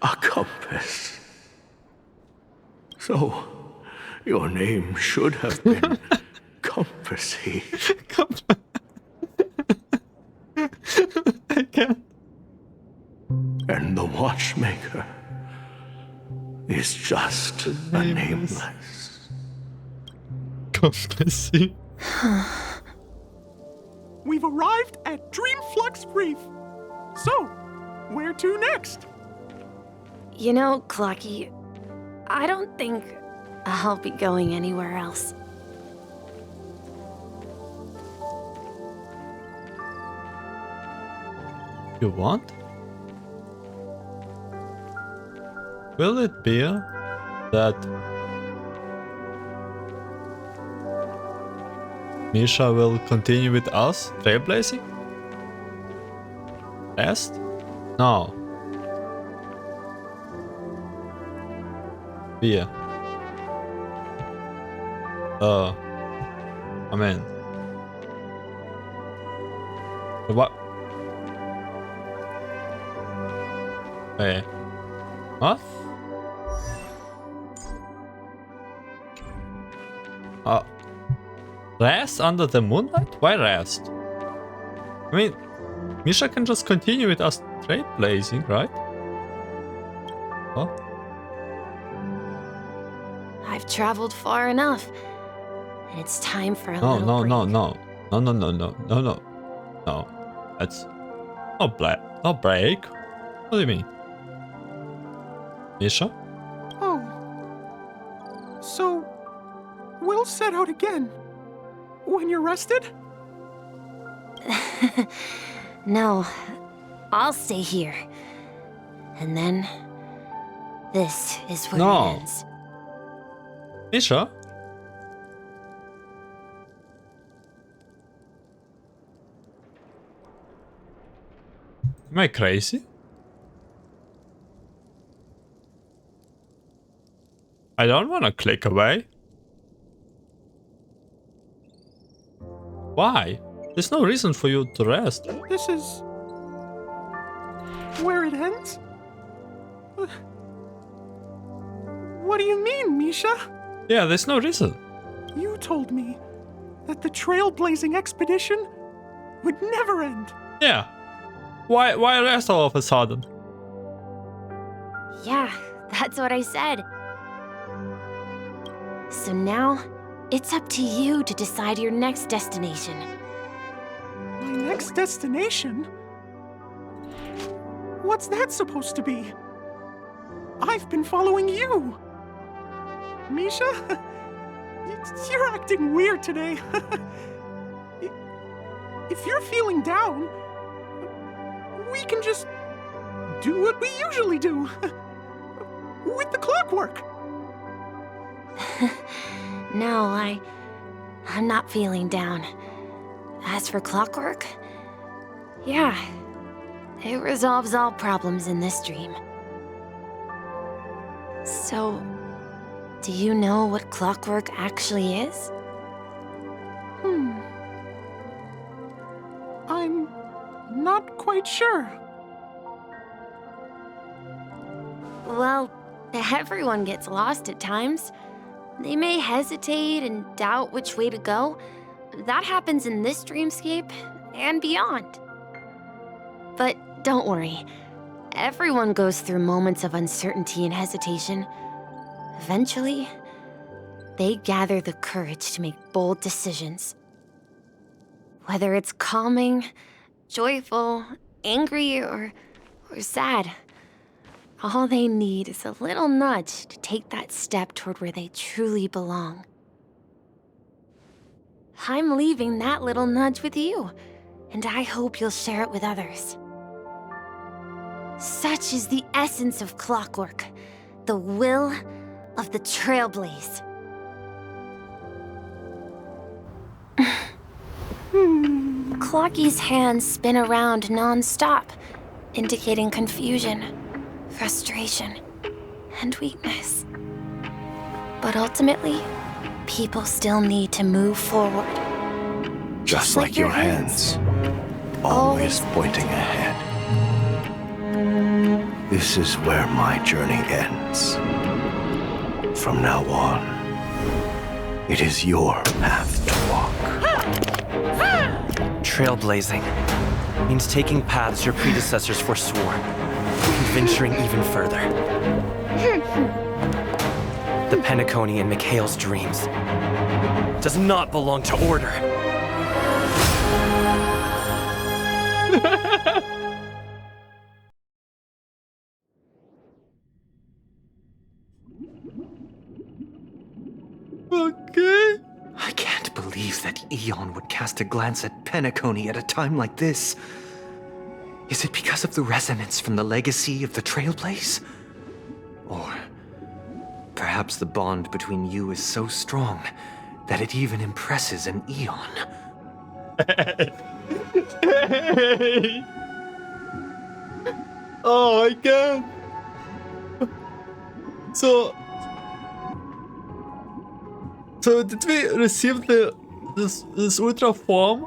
[SPEAKER 6] a compass. So, your name should have been Compassy.
[SPEAKER 2] I can't.
[SPEAKER 6] And the Watchmaker is just a nameless.
[SPEAKER 2] Compassy.
[SPEAKER 5] We've arrived at Dreamflux Reef. So, where to next?
[SPEAKER 1] You know, Clocky, I don't think I'll be going anywhere else.
[SPEAKER 2] You want? Will it be that Misha will continue with us trailblazing? Rest? No. Wir. I mean. What? Wait. What? Rest under the moonlight? Why rest? I mean, Misha can just continue with us trailblazing, right? Oh.
[SPEAKER 1] I've traveled far enough. And it's time for a
[SPEAKER 2] No,
[SPEAKER 1] little
[SPEAKER 2] no,
[SPEAKER 1] break.
[SPEAKER 2] no, no. No, no, no, no, no, no. No. That's... No break. What do you mean? Misha?
[SPEAKER 5] Oh. So, we'll set out again. When you're rested?
[SPEAKER 1] No, I'll stay here. And then, this is where
[SPEAKER 2] No.
[SPEAKER 1] it ends.
[SPEAKER 2] Misha? Am I crazy? I don't want to click away. Why? There's no reason for you to rest.
[SPEAKER 5] This is... where it ends? What do you mean, Misha?
[SPEAKER 2] Yeah, there's no reason.
[SPEAKER 5] You told me that the trailblazing expedition would never end.
[SPEAKER 2] Yeah. Why rest all of a sudden?
[SPEAKER 1] Yeah, that's what I said. So now, it's up to you to decide your next destination.
[SPEAKER 5] My next destination? What's that supposed to be? I've been following you. Misha? You're acting weird today. If you're feeling down, we can just do what we usually do. With the clockwork.
[SPEAKER 1] No, I'm not feeling down. As for clockwork, yeah, it resolves all problems in this dream. So, do you know what clockwork actually is?
[SPEAKER 5] I'm not quite sure.
[SPEAKER 1] Well, everyone gets lost at times. They may hesitate and doubt which way to go. That happens in this dreamscape and beyond. But don't worry. Everyone goes through moments of uncertainty and hesitation. Eventually, they gather the courage to make bold decisions. Whether it's calming, joyful, angry, or sad, all they need is a little nudge to take that step toward where they truly belong. I'm leaving that little nudge with you, and I hope you'll share it with others. Such is the essence of clockwork, the will of the Trailblaze. Clocky's hands spin around non-stop, indicating confusion, frustration, and weakness. But ultimately, people still need to move forward.
[SPEAKER 6] Just like your hands, always pointing ahead. This is where my journey ends. From now on, it is your path to walk.
[SPEAKER 11] Trailblazing means taking paths your predecessors forswore, and venturing even further. The Penacony in Mikhail's dreams does not belong to order.
[SPEAKER 2] Okay.
[SPEAKER 11] I can't believe that Eon would cast a glance at Penacony at a time like this. Is it because of the resonance from the legacy of the Trailblaze? Or perhaps the bond between you is so strong that it even impresses an Eon?
[SPEAKER 2] Hey. Oh my god. So did we receive this ultra form?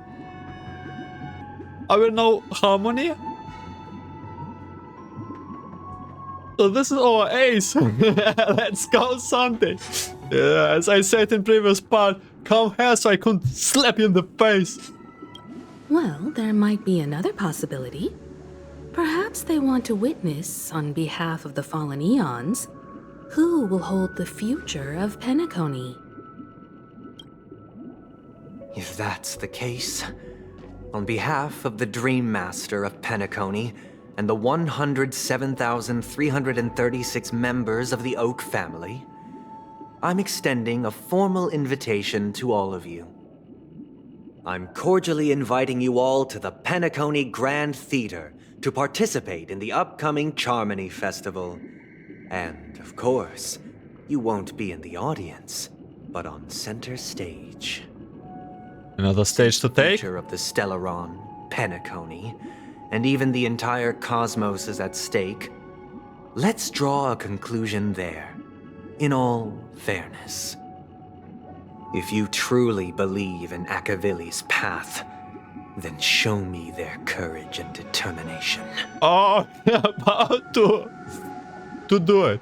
[SPEAKER 2] Are we now Harmony? So this is our ace. Let's go Sunday. Yeah, as I said in previous part, come here so I couldn't slap you in the face.
[SPEAKER 3] Well, there might be another possibility. Perhaps they want to witness, on behalf of the fallen Eons, who will hold the future of Penacony.
[SPEAKER 11] If that's the case, on behalf of the Dream Master of Penacony and the 107,336 members of the Oak family, I'm extending a formal invitation to all of you. I'm cordially inviting you all to the Penacony Grand Theater to participate in the upcoming Harmony Festival. And, of course, you won't be in the audience, but on center stage.
[SPEAKER 2] Another stage to take?
[SPEAKER 11] The future of the Stellaron, Penacony, and even the entire cosmos is at stake. Let's draw a conclusion there, in all fairness. If you truly believe in Akavili's path, then show me their courage and determination.
[SPEAKER 2] Oh, about to do it.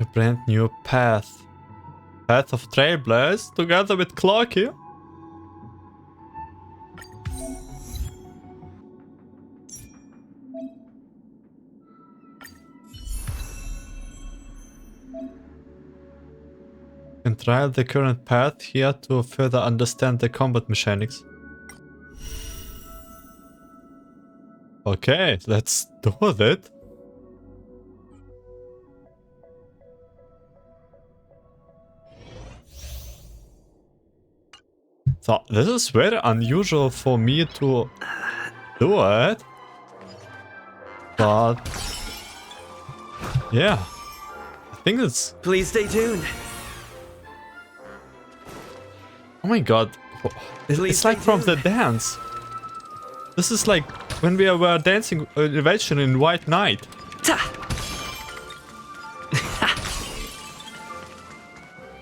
[SPEAKER 2] A brand new path. Path of Trailblaze together with Clocky. And try the current path here to further understand the combat mechanics. Okay, let's do it. So this is very unusual for me to do it. But yeah, I think it's...
[SPEAKER 12] Please stay tuned.
[SPEAKER 2] Oh my god, it's like from the dance. This is like when we were dancing eventually in White Knight.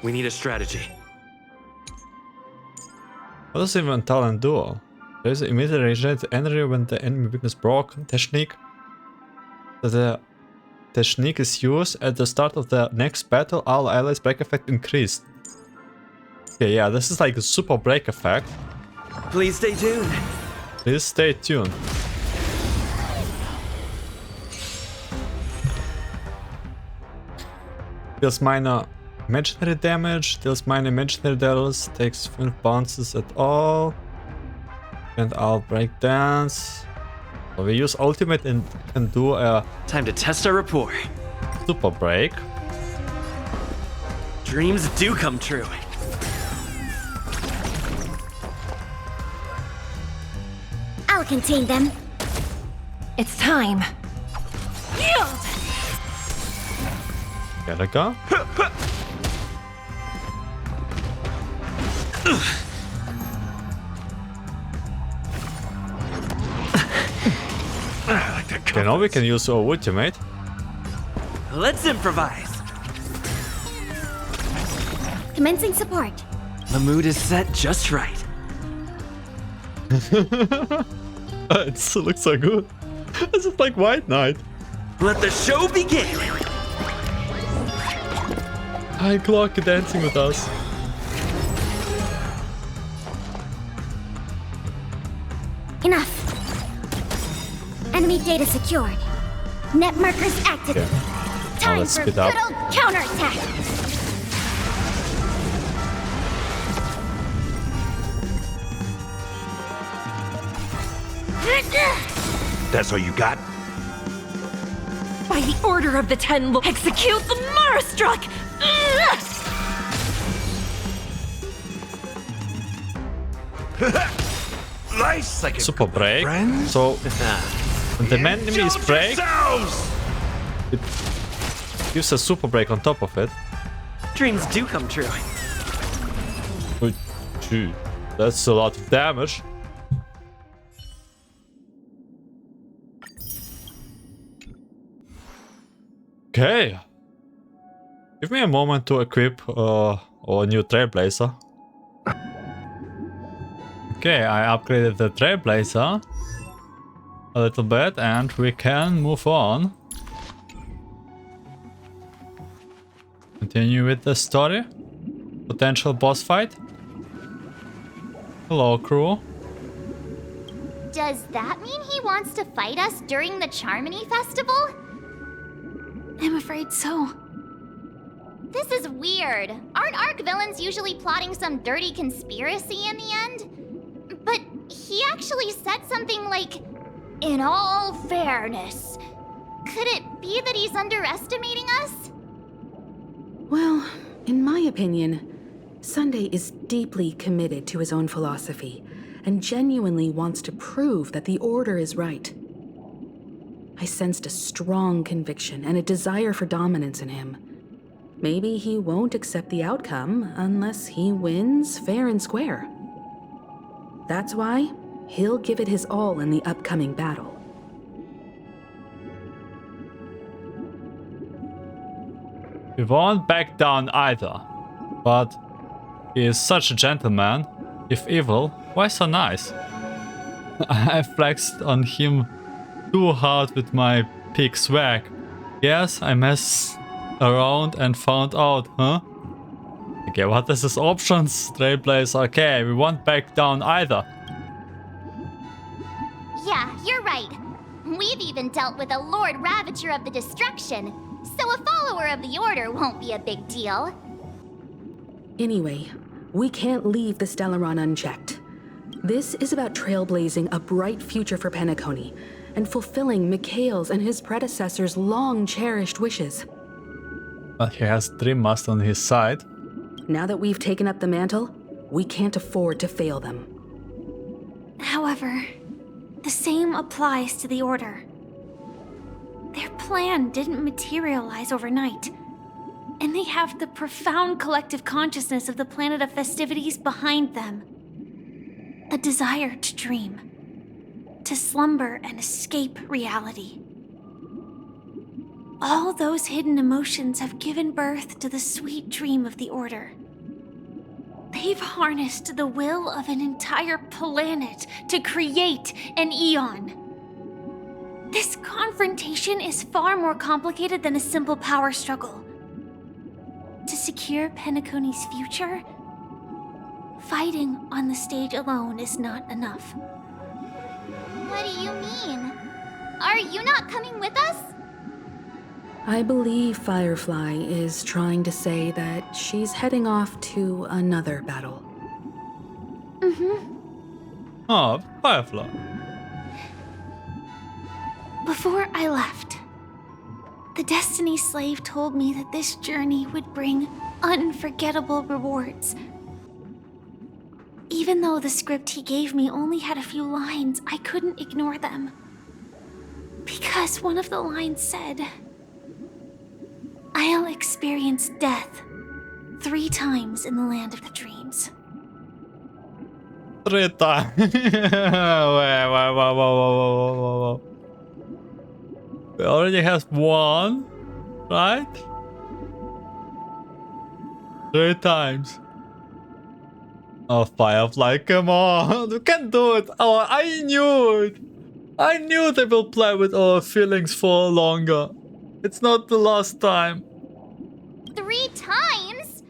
[SPEAKER 12] We need a strategy.
[SPEAKER 2] What does even talent do? There is immediately regenerate energy when the enemy weakness broken. Technique. The technique is used at the start of the next battle. All allies break effect increased. Okay, yeah, this is like a super break effect.
[SPEAKER 12] Please stay tuned.
[SPEAKER 2] Please stay tuned. Deals minor imaginary damage, deals minor imaginary damage, takes 5 bounces at all. And I'll break dance. So we use ultimate and can do a
[SPEAKER 12] Time to test our rapport.
[SPEAKER 2] super break.
[SPEAKER 12] Dreams do come true.
[SPEAKER 4] I'll contain them.
[SPEAKER 13] It's time. Yield!
[SPEAKER 2] Gallagher. Okay, now we can use our ultimate.
[SPEAKER 12] Let's improvise.
[SPEAKER 4] Commencing support.
[SPEAKER 12] The mood is set just right.
[SPEAKER 2] It looks so good. It's just like White Knight.
[SPEAKER 12] Let the show begin.
[SPEAKER 2] High Clock dancing with us.
[SPEAKER 4] Enough. Enemy data secured. Net markers activated.
[SPEAKER 2] Okay.
[SPEAKER 4] Time
[SPEAKER 2] Let's
[SPEAKER 4] for
[SPEAKER 2] speed
[SPEAKER 4] good
[SPEAKER 2] up.
[SPEAKER 4] old counterattack.
[SPEAKER 10] That's all you got?
[SPEAKER 13] By the order of the 10, execute the Marastruck!
[SPEAKER 10] Nice, like a
[SPEAKER 2] Super break.
[SPEAKER 10] friend?
[SPEAKER 2] So when the enemies break, it gives a super break on top of it.
[SPEAKER 12] Dreams do come true.
[SPEAKER 2] Oh, gee, that's a lot of damage. Okay. Give me a moment to equip our new Trailblazer. Okay, I upgraded the Trailblazer a little bit and we can move on. Continue with the story. Potential boss fight. Hello, crew.
[SPEAKER 4] Does that mean he wants to fight us during the Harmony Festival?
[SPEAKER 1] I'm afraid so.
[SPEAKER 4] This is weird. Aren't Arc villains usually plotting some dirty conspiracy in the end? But he actually said something like, "In all fairness." Could it be that he's underestimating us?
[SPEAKER 3] Well, in my opinion, Sunday is deeply committed to his own philosophy and genuinely wants to prove that the Order is right. I sensed a strong conviction and a desire for dominance in him. Maybe he won't accept the outcome unless he wins fair and square. That's why he'll give it his all in the upcoming battle.
[SPEAKER 2] We won't back down either. But he is such a gentleman. If evil, why so nice? I flexed on him too hard with my pig swag. Yes, I messed around and found out, huh? Okay, what is his options? Trailblaze, okay, we won't back down either.
[SPEAKER 4] Yeah, you're right. We've even dealt with a Lord Ravager of the Destruction, so a follower of the Order won't be a big deal.
[SPEAKER 3] Anyway, we can't leave the Stellaron unchecked. This is about trailblazing a bright future for Penacony and fulfilling Mikhail's and his predecessors' long-cherished wishes.
[SPEAKER 2] But he has Dream Master on his side.
[SPEAKER 3] Now that we've taken up the mantle, We can't afford to fail them.
[SPEAKER 14] However, the same applies to the Order. Their plan didn't materialize overnight, and they have the profound collective consciousness of the planet of festivities behind them. A desire to dream, to slumber and escape reality. All those hidden emotions have given birth to the sweet dream of the Order. They've harnessed the will of an entire planet to create an eon. This confrontation is far more complicated than a simple power struggle. To secure Penacony's future, fighting on the stage alone is not enough.
[SPEAKER 4] What do you mean? Are you not coming with us?
[SPEAKER 3] I believe Firefly is trying to say that she's heading off to another battle.
[SPEAKER 2] Oh, Firefly.
[SPEAKER 14] Before I left, the Destiny Slave told me that this journey would bring unforgettable rewards. Even though the script he gave me only had a few lines, I couldn't ignore them. Because one of the lines said, "I'll experience death 3 times in the land of the dreams."
[SPEAKER 2] 3 times. Whoa. We already have 1, right? 3 times. Oh, Firefly, come on. You can do it. Oh, I knew it. I knew they will play with our feelings for longer. It's not the last time.
[SPEAKER 4] 3 times?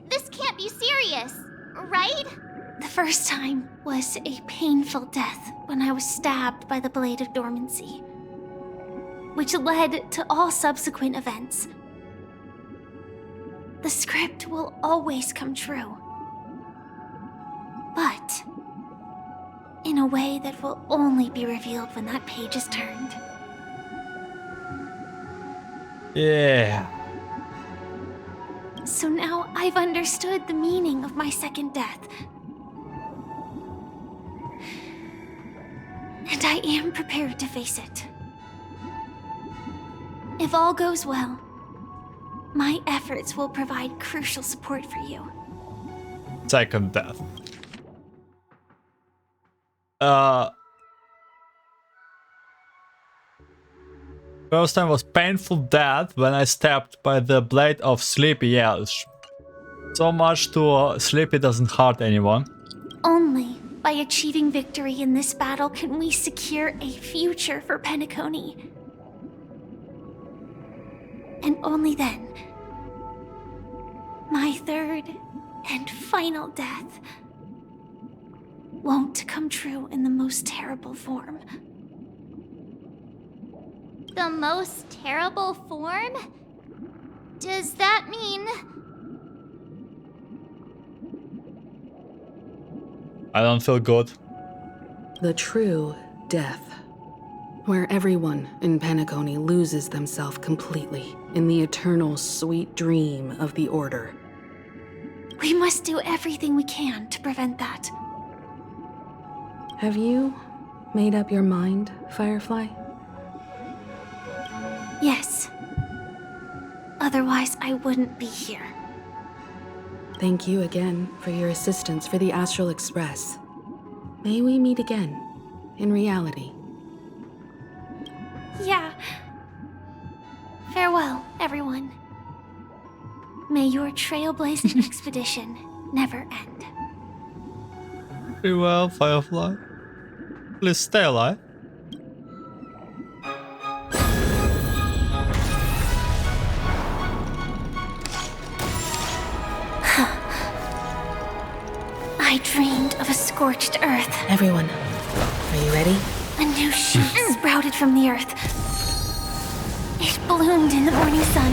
[SPEAKER 4] This can't be serious, right?
[SPEAKER 14] The first time was a painful death when I was stabbed by the Blade of Dormancy, which led to all subsequent events. The script will always come true, but in a way that will only be revealed when that page is turned.
[SPEAKER 2] Yeah.
[SPEAKER 14] So now I've understood the meaning of my second death. And I am prepared to face it. If all goes well, my efforts will provide crucial support for you.
[SPEAKER 2] Second death. First time was painful death when I stabbed by the blade of Sleepy. Yes. So much to Sleepy doesn't hurt anyone.
[SPEAKER 14] Only by achieving victory in this battle can we secure a future for Penacony. And only then, my third and final death won't come true in the most terrible form.
[SPEAKER 4] The most terrible form? Does that mean...
[SPEAKER 2] I don't feel good.
[SPEAKER 3] The true death, where everyone in Penacony loses themselves completely in the eternal sweet dream of the Order.
[SPEAKER 14] We must do everything we can to prevent that.
[SPEAKER 3] Have you made up your mind, Firefly?
[SPEAKER 14] Yes. Otherwise, I wouldn't be here.
[SPEAKER 3] Thank you again for your assistance for the Astral Express. May we meet again, in reality.
[SPEAKER 14] Yeah. Farewell, everyone. May your trailblazing expedition never end.
[SPEAKER 2] Very well, Firefly. Please stay alive.
[SPEAKER 14] I dreamed of a scorched earth.
[SPEAKER 3] Everyone, are you ready?
[SPEAKER 14] A new shoot sprouted from the earth. It bloomed in the morning sun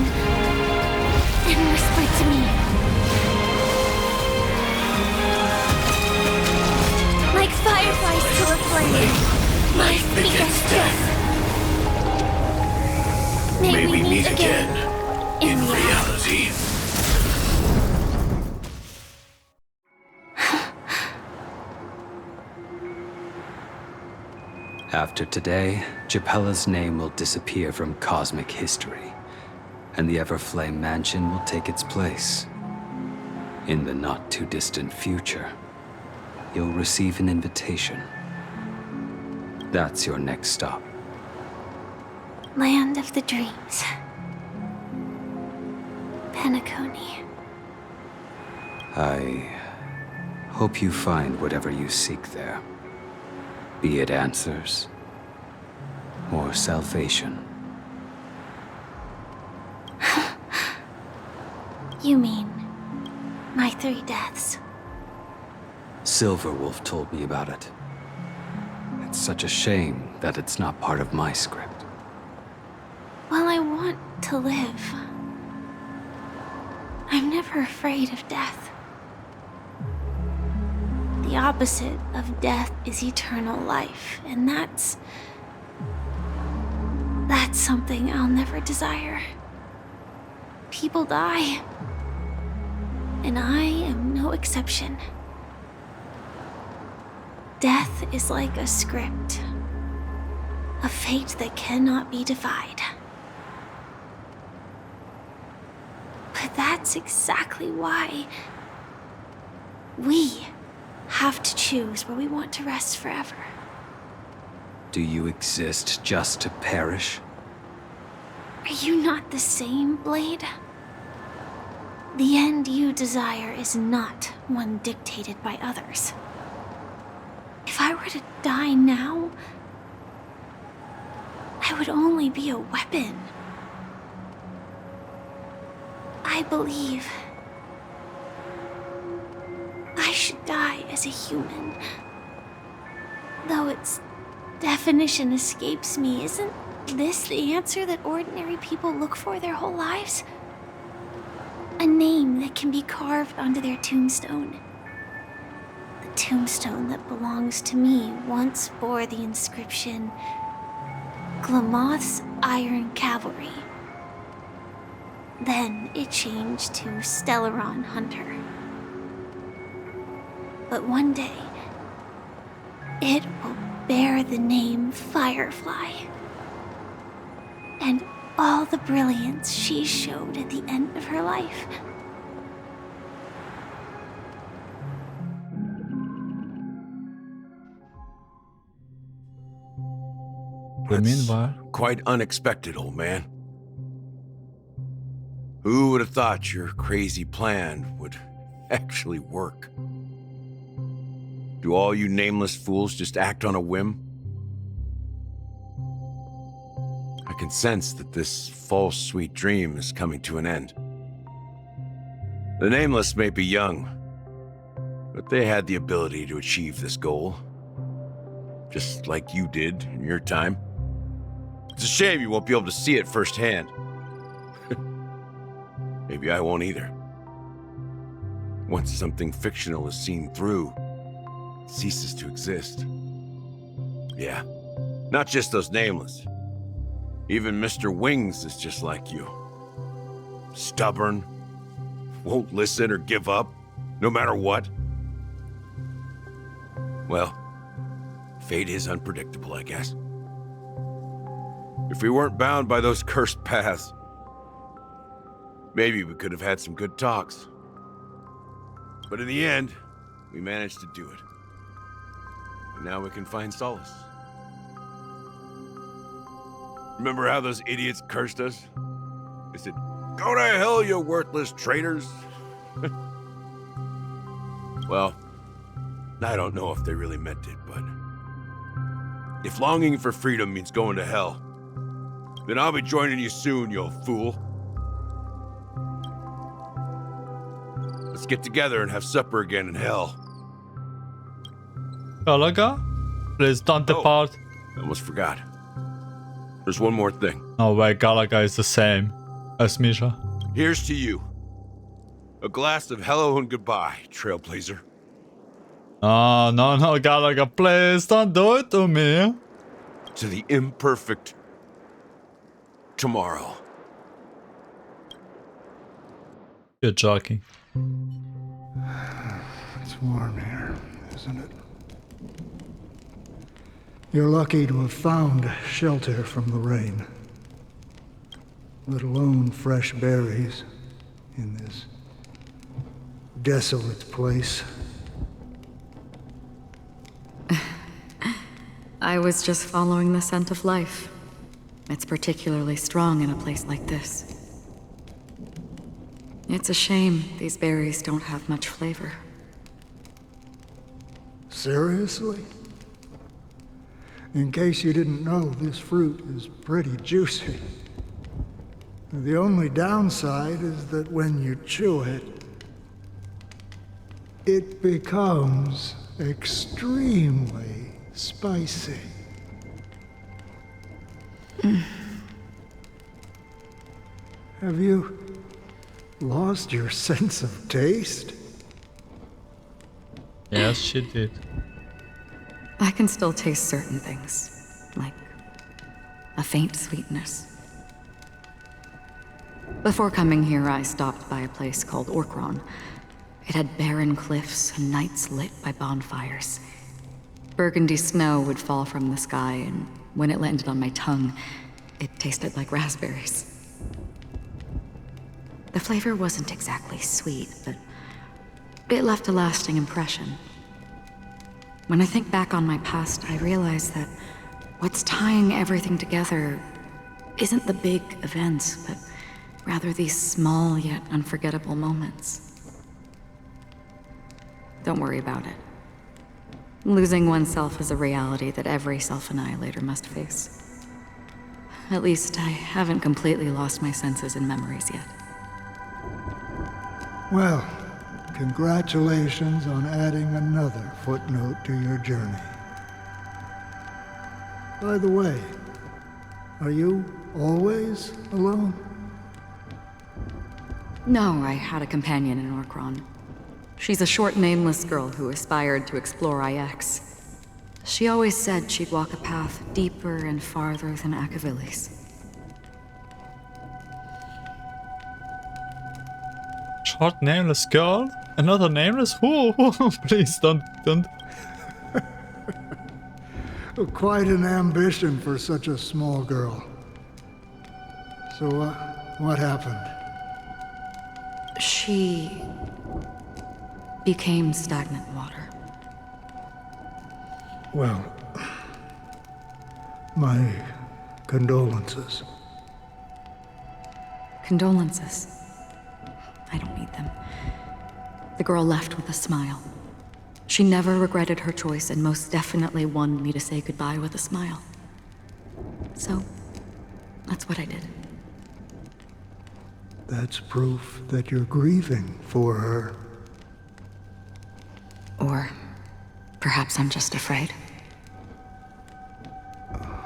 [SPEAKER 14] and whispered to me. Like fireflies to a flame, life begets death. May we meet again in reality.
[SPEAKER 15] After today, Japella's name will disappear from cosmic history, and the Everflame Mansion will take its place. In the not-too-distant future, you'll receive an invitation. That's your next stop.
[SPEAKER 14] Land of the Dreams. Penacony.
[SPEAKER 15] I hope you find whatever you seek there. Be it answers or salvation.
[SPEAKER 14] You mean my 3 deaths?
[SPEAKER 15] Silverwolf told me about it. It's such a shame that it's not part of my script.
[SPEAKER 14] Well, I want to live. I'm never afraid of death. The opposite of death is eternal life, and that's something I'll never desire. People die, and I am no exception. Death is like a script, a fate that cannot be defied. But that's exactly why we have to choose where we want to rest forever.
[SPEAKER 15] Do you exist just to perish?
[SPEAKER 14] Are you not the same, Blade? The end you desire is not one dictated by others. If I were to die now, I would only be a weapon. I believe I should die as a human. Though its definition escapes me, isn't this the answer that ordinary people look for their whole lives? A name that can be carved onto their tombstone. The tombstone that belongs to me once bore the inscription, Glimmers Iron Cavalry. Then it changed to Stellaron Hunter. But one day, it will bear the name Firefly. And all the brilliance she showed at the end of her life.
[SPEAKER 2] Meanwhile,
[SPEAKER 10] quite unexpected, old man. Who would have thought your crazy plan would actually work? Do all you nameless fools just act on a whim? I can sense that this false sweet dream is coming to an end. The Nameless may be young, but they had the ability to achieve this goal. Just like you did in your time. It's a shame you won't be able to see it firsthand. Maybe I won't either. Once something fictional is seen through, it ceases to exist. Yeah, not just those Nameless. Even Mr. Wings is just like you. Stubborn, won't listen or give up, no matter what. Well, fate is unpredictable, I guess. If we weren't bound by those cursed paths, maybe we could have had some good talks. But in the end, we managed to do it. And now we can find solace. Remember how those idiots cursed us? They said, "Go to hell, you worthless traitors." Well, I don't know if they really meant it, but if longing for freedom means going to hell, then I'll be joining you soon, you fool. Let's get together and have supper again in hell.
[SPEAKER 2] Gallagher, please don't depart.
[SPEAKER 10] I almost forgot. There's one more thing.
[SPEAKER 2] No way, Gallagher is the same as Misha.
[SPEAKER 10] Here's to you. A glass of hello and goodbye, Trailblazer.
[SPEAKER 2] Oh, no, Gallagher, please don't do it to me.
[SPEAKER 10] To the imperfect tomorrow.
[SPEAKER 2] You're joking.
[SPEAKER 5] It's warm here, isn't it?
[SPEAKER 16] You're lucky to have found shelter from the rain. Let alone fresh berries in this desolate place.
[SPEAKER 17] I was just following the scent of life. It's particularly strong in a place like this. It's a shame these berries don't have much flavor.
[SPEAKER 16] Seriously? In case you didn't know, this fruit is pretty juicy. The only downside is that when you chew it, it becomes extremely spicy. Have you lost your sense of taste?
[SPEAKER 2] Yes, she did.
[SPEAKER 17] I can still taste certain things, like a faint sweetness. Before coming here, I stopped by a place called Orkron. It had barren cliffs and nights lit by bonfires. Burgundy snow would fall from the sky, and when it landed on my tongue, it tasted like raspberries. The flavor wasn't exactly sweet, but it left a lasting impression. When I think back on my past, I realize that what's tying everything together isn't the big events, but rather these small yet unforgettable moments. Don't worry about it. Losing oneself is a reality that every self-annihilator must face. At least I haven't completely lost my senses and memories yet.
[SPEAKER 16] Well, congratulations on adding another footnote to your journey. By the way, are you always alone?
[SPEAKER 17] No, I had a companion in Orkron. She's a short, nameless girl who aspired to explore IX. She always said she'd walk a path deeper and farther than Akavili's.
[SPEAKER 2] Short nameless girl? Another nameless? Who? Please don't.
[SPEAKER 16] Quite an ambition for such a small girl. So, what happened?
[SPEAKER 17] She became stagnant water.
[SPEAKER 16] Well, my condolences.
[SPEAKER 17] Condolences? I don't need them. The girl left with a smile. She never regretted her choice and most definitely wanted me to say goodbye with a smile. So, that's what I did.
[SPEAKER 16] That's proof that you're grieving for her.
[SPEAKER 17] Or perhaps I'm just afraid.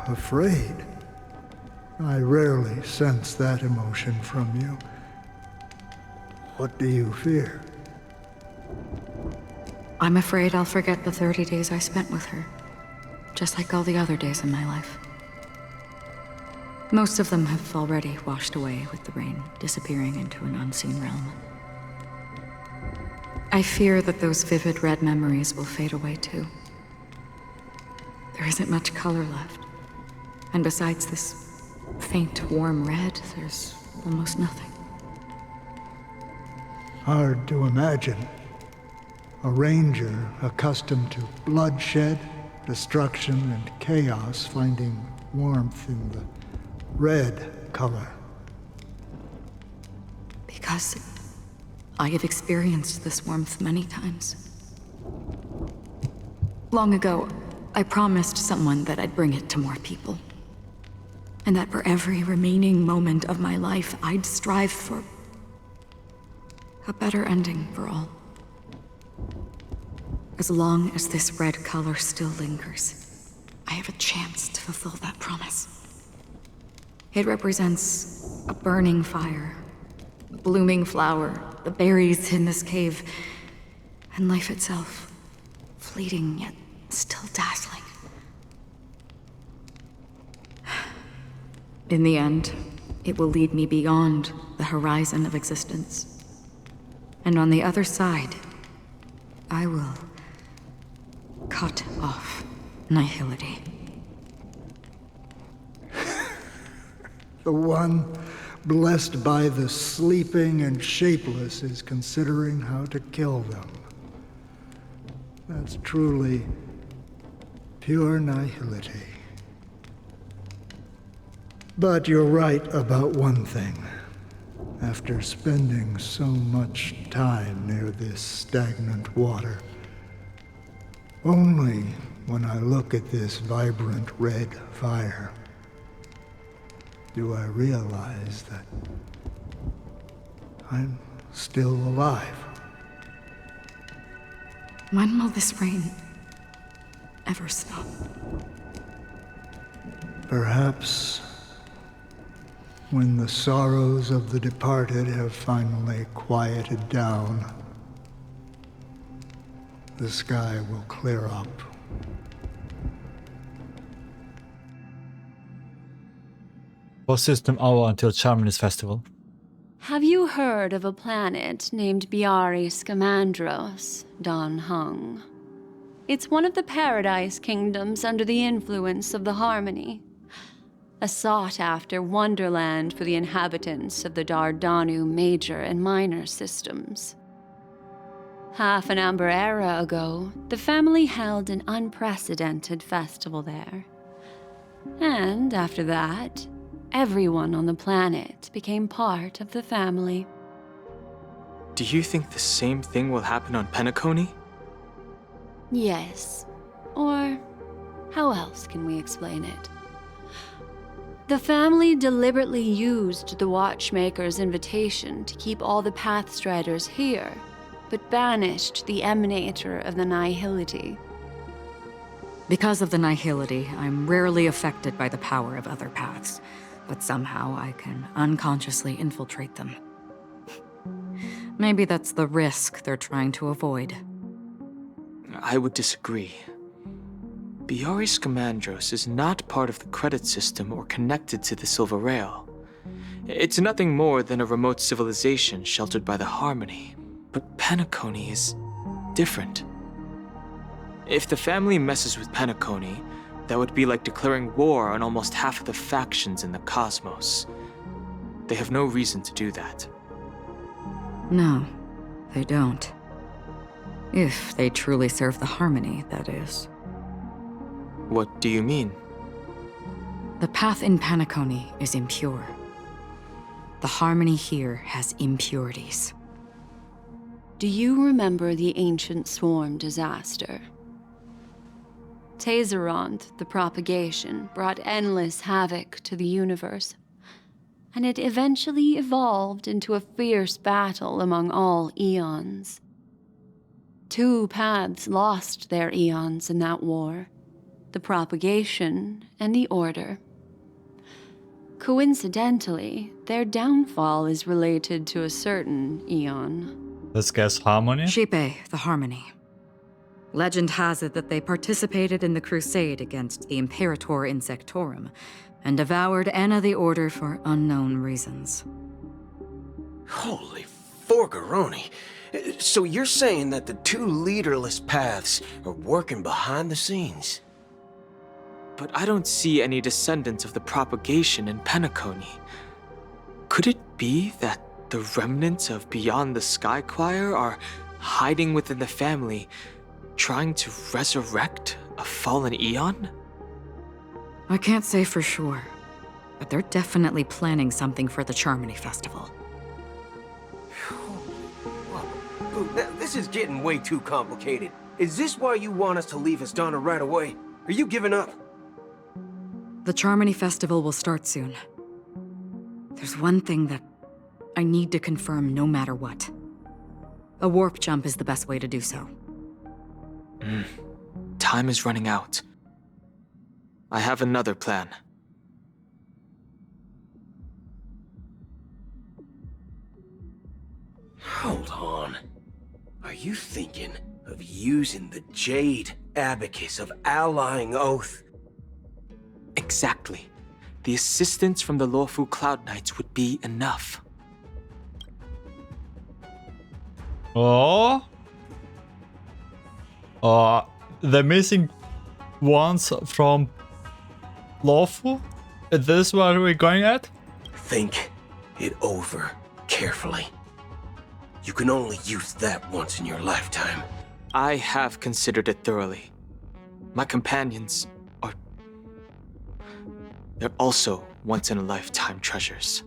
[SPEAKER 16] Afraid? I rarely sense that emotion from you. What do you fear?
[SPEAKER 17] I'm afraid I'll forget the 30 days I spent with her, just like all the other days in my life. Most of them have already washed away with the rain, disappearing into an unseen realm. I fear that those vivid red memories will fade away too. There isn't much color left, and besides this faint, warm red, there's almost nothing.
[SPEAKER 16] Hard to imagine. A ranger accustomed to bloodshed, destruction, and chaos finding warmth in the red color.
[SPEAKER 17] Because I have experienced this warmth many times. Long ago, I promised someone that I'd bring it to more people. And that for every remaining moment of my life, I'd strive for a better ending for all. As long as this red color still lingers, I have a chance to fulfill that promise. It represents a burning fire, a blooming flower, the berries in this cave, and life itself, fleeting yet still dazzling. In the end, it will lead me beyond the horizon of existence. And on the other side, I will cut off nihility.
[SPEAKER 16] The one blessed by the sleeping and shapeless is considering how to kill them. That's truly pure nihility. But you're right about one thing. After spending so much time near this stagnant water, only when I look at this vibrant red fire do I realize that I'm still alive.
[SPEAKER 17] When will this rain ever stop?
[SPEAKER 16] Perhaps when the sorrows of the departed have finally quieted down, the sky will clear up.
[SPEAKER 2] Post-system hour until Harmonies festival.
[SPEAKER 18] Have you heard of a planet named Biari Scamandros, Don Hung? It's one of the Paradise Kingdoms under the influence of the Harmony. A sought-after wonderland for the inhabitants of the Dardanu major and minor systems. Half an Amber Era ago, the family held an unprecedented festival there. And after that, everyone on the planet became part of the family.
[SPEAKER 9] Do you think the same thing will happen on Penacony?
[SPEAKER 18] Yes. Or how else can we explain it? The family deliberately used the Watchmaker's invitation to keep all the Pathstriders here, but banished the Emanator of the Nihility.
[SPEAKER 17] Because of the Nihility, I'm rarely affected by the power of other paths, but somehow I can unconsciously infiltrate them. Maybe that's the risk they're trying to avoid.
[SPEAKER 9] I would disagree. Biari Scamandros is not part of the credit system or connected to the Silver Rail. It's nothing more than a remote civilization sheltered by the Harmony. But Penacony is different. If the family messes with Penacony, that would be like declaring war on almost half of the factions in the cosmos. They have no reason to do that.
[SPEAKER 17] No, they don't. If they truly serve the Harmony, that is.
[SPEAKER 9] What do you mean?
[SPEAKER 17] The path in Penacony is impure. The Harmony here has impurities.
[SPEAKER 18] Do you remember the Ancient Swarm disaster? Tazeront, the propagation, brought endless havoc to the universe, and it eventually evolved into a fierce battle among all eons. 2 paths lost their eons in that war, the propagation and the order. Coincidentally, their downfall is related to a certain eon.
[SPEAKER 2] Let's guess Harmony?
[SPEAKER 17] Shipe, the Harmony. Legend has it that they participated in the crusade against the Imperator Insectorum and devoured Anna the Order for unknown reasons.
[SPEAKER 8] Holy forgaroni. So you're saying that the 2 leaderless paths are working behind the scenes?
[SPEAKER 9] But I don't see any descendants of the propagation in Penacony. Could it be that the remnants of Beyond the Sky Choir are hiding within the family, trying to resurrect a fallen eon?
[SPEAKER 17] I can't say for sure, but they're definitely planning something for the Harmony Festival.
[SPEAKER 8] This is getting way too complicated. Is this why you want us to leave Asdana right away? Are you giving up?
[SPEAKER 17] The Harmony Festival will start soon. There's one thing that I need to confirm no matter what. A warp jump is the best way to do so.
[SPEAKER 9] Time is running out. I have another plan.
[SPEAKER 8] Hold on. Are you thinking of using the Jade Abacus of Allying Oath?
[SPEAKER 9] Exactly. The assistance from the Lawfu Cloud Knights would be enough.
[SPEAKER 2] Oh? The missing ones from Lawfu? Is this what we're going at?
[SPEAKER 19] Think it over carefully. You can only use that once in your lifetime.
[SPEAKER 9] I have considered it thoroughly. My companions are... they're also once-in-a-lifetime treasures.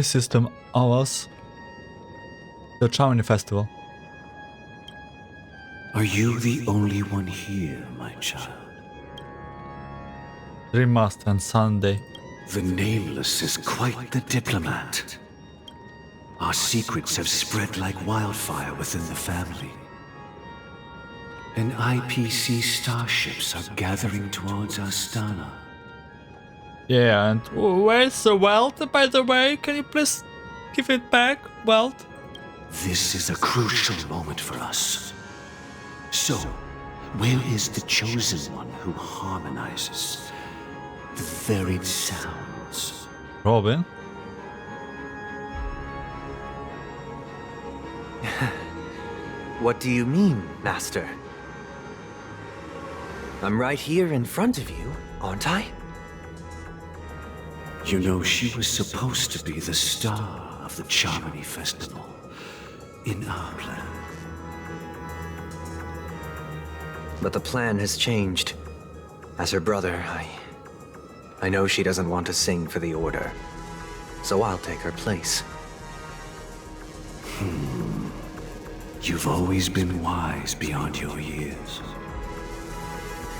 [SPEAKER 2] System hours. The Harmony Festival.
[SPEAKER 20] Are you the only one here, my child?
[SPEAKER 2] Dream Master and Sunday.
[SPEAKER 20] The Nameless is quite the diplomat. Our secrets have spread like wildfire within the family. And IPC starships are gathering towards Astana.
[SPEAKER 2] Yeah, and where's the wealth, by the way? Can you please give it back, wealth?
[SPEAKER 20] This is a crucial moment for us. So, where is the chosen one who harmonizes the varied sounds?
[SPEAKER 2] Robin?
[SPEAKER 11] What do you mean, Master? I'm right here in front of you, aren't I?
[SPEAKER 20] You know, she was supposed to be the star of the Harmony Festival in our plan.
[SPEAKER 11] But the plan has changed. As her brother, I know she doesn't want to sing for the Order. So I'll take her place.
[SPEAKER 20] You've always been wise beyond your years.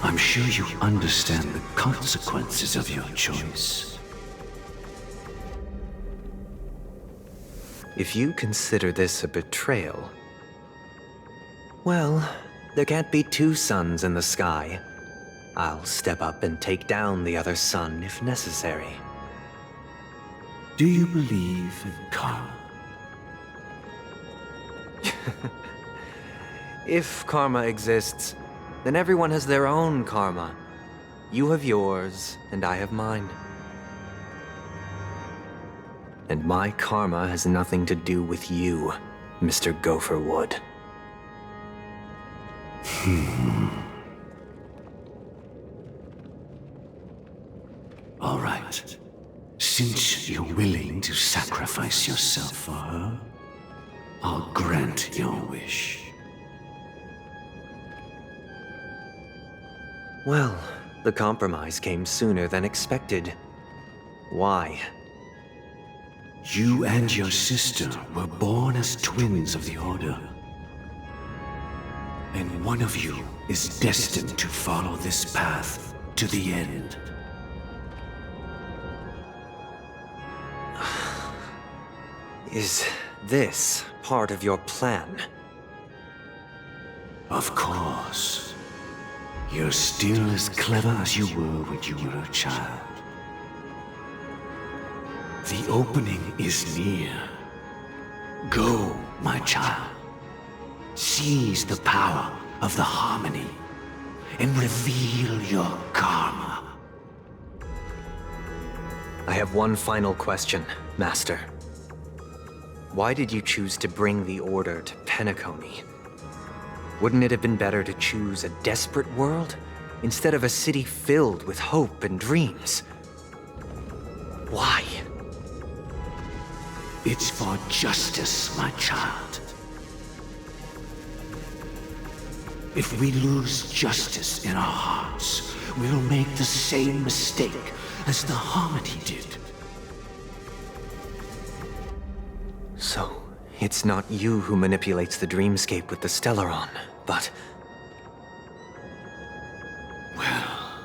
[SPEAKER 20] I'm sure you understand the consequences of your choice.
[SPEAKER 11] If you consider this a betrayal, well, there can't be two suns in the sky. I'll step up and take down the other sun if necessary.
[SPEAKER 20] Do you believe in karma?
[SPEAKER 11] If karma exists, then everyone has their own karma. You have yours, and I have mine. And my karma has nothing to do with you, Mr. Gopherwood.
[SPEAKER 20] All right. Since you're willing to sacrifice yourself for her, I'll grant your wish.
[SPEAKER 11] Well, the compromise came sooner than expected. Why?
[SPEAKER 20] You and your sister were born as twins of the Order. And one of you is destined to follow this path to the end.
[SPEAKER 11] Is this part of your plan?
[SPEAKER 20] Of course. You're still as clever as you were when you were a child. The opening is near. Go, my child. Seize the power of the Harmony and reveal your karma.
[SPEAKER 11] I have one final question, Master. Why did you choose to bring the Order to Penacony? Wouldn't it have been better to choose a desperate world instead of a city filled with hope and dreams? Why?
[SPEAKER 20] It's for justice, my child. If we lose justice in our hearts, we'll make the same mistake as the Harmony did.
[SPEAKER 11] So, it's not you who manipulates the dreamscape with the Stellaron, but...
[SPEAKER 20] Well,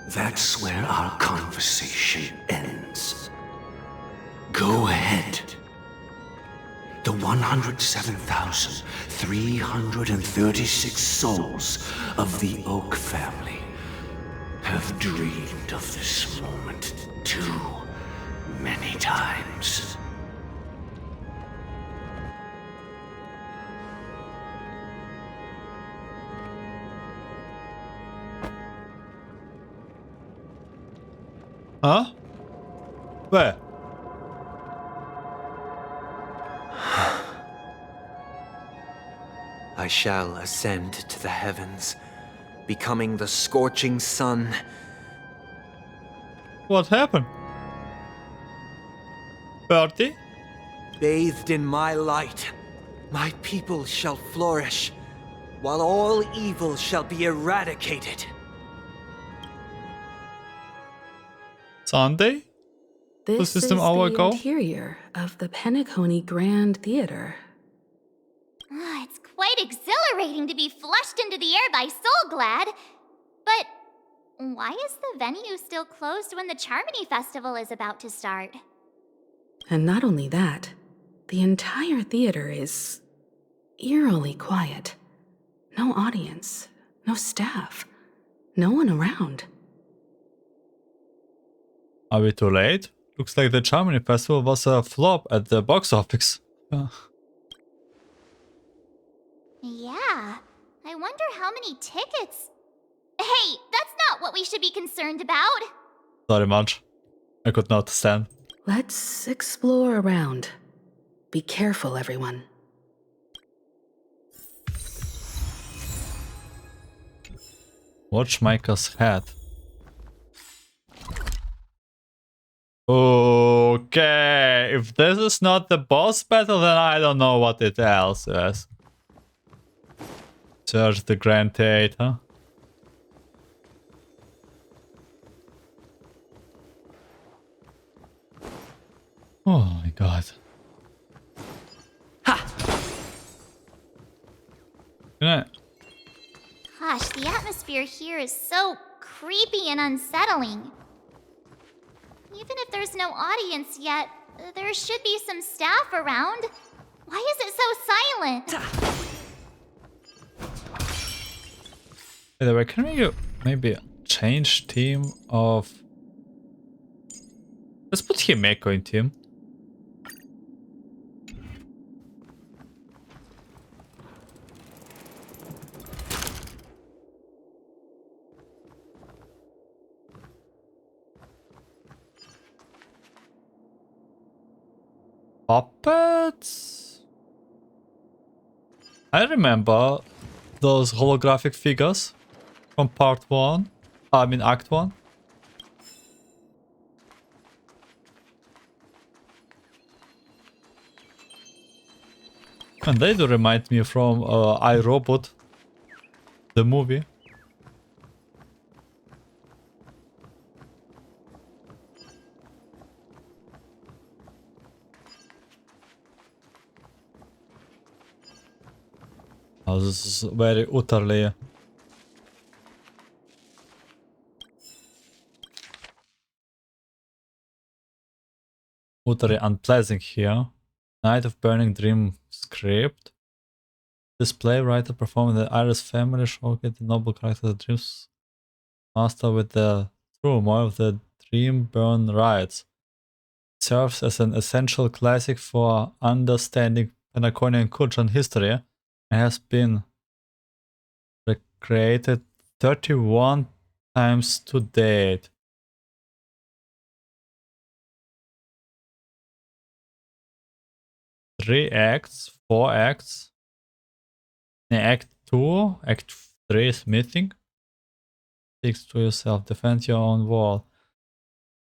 [SPEAKER 20] that's where our conversation ends. Go ahead. The 107,336 souls of the Oak family have dreamed of this moment too many times.
[SPEAKER 2] Huh? Where?
[SPEAKER 11] I shall ascend to the heavens, becoming the scorching sun.
[SPEAKER 2] What happened? Bertie?
[SPEAKER 11] Bathed in my light, my people shall flourish, while all evil shall be eradicated.
[SPEAKER 2] Sunday?
[SPEAKER 3] This is
[SPEAKER 2] system
[SPEAKER 3] the
[SPEAKER 2] hour ago?
[SPEAKER 3] interior of the Penacony Grand Theater.
[SPEAKER 4] It's quite exhilarating to be flushed into the air by Soulglad. But why is the venue still closed when the Charmony Festival is about to start?
[SPEAKER 3] And not only that, the entire theater is eerily quiet. No audience, no staff, no one around.
[SPEAKER 2] Are we too late? Looks like the Charmony Festival was a flop at the box office.
[SPEAKER 4] Yeah, I wonder how many tickets... Hey, that's not what we should be concerned about!
[SPEAKER 2] Sorry, much. I could not stand.
[SPEAKER 3] Let's explore around. Be careful, everyone.
[SPEAKER 2] Watchmaker's hat. Okay, if this is not the boss battle, then I don't know what it else is. Search the Grand Theater. Oh my god. Ha!
[SPEAKER 4] Gosh, the atmosphere here is so creepy and unsettling. Even if there's no audience yet, there should be some staff around. Why is it so silent?
[SPEAKER 2] By the way, can we maybe change team of... Let's put Himeko in team. Puppets? I remember those holographic figures from part 1. I mean act 1. And they do remind me from iRobot, the movie. Oh, this is very utterly unpleasant here. Night of Burning Dream script. Display writer performing the Iris family showcase the noble character of the Dreams Master with the turmoil of the Dream Burn rites. Serves as an essential classic for understanding Penaconian culture and history, and has been recreated 31 times to date. Three acts, 4 acts. Act 2, Act 3 is missing. 6 to yourself, defend your own wall.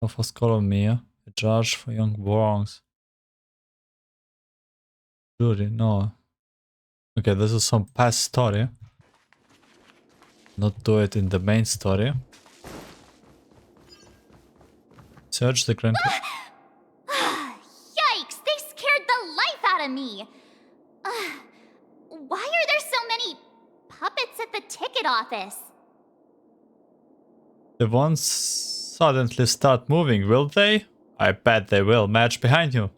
[SPEAKER 2] For Skolomir, a judge for young wrongs. Jury, no. Okay, this is some past story. Not do it in the main story. Search the grand...
[SPEAKER 4] Yikes, they scared the life out of me! Why are there so many puppets at the ticket office?
[SPEAKER 2] They won't suddenly start moving, will they? I bet they will. Match behind you.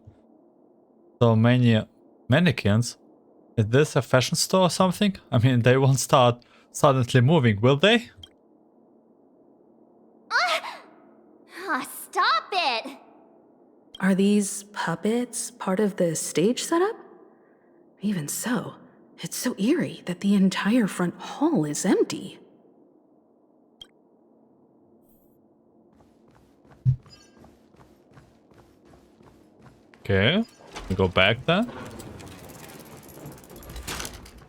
[SPEAKER 2] So many mannequins. Is this a fashion store or something? I mean, they won't start suddenly moving, will they?
[SPEAKER 4] Stop it!
[SPEAKER 3] Are these puppets part of the stage setup? Even so, it's so eerie that the entire front hall is empty.
[SPEAKER 2] Okay, we go back then.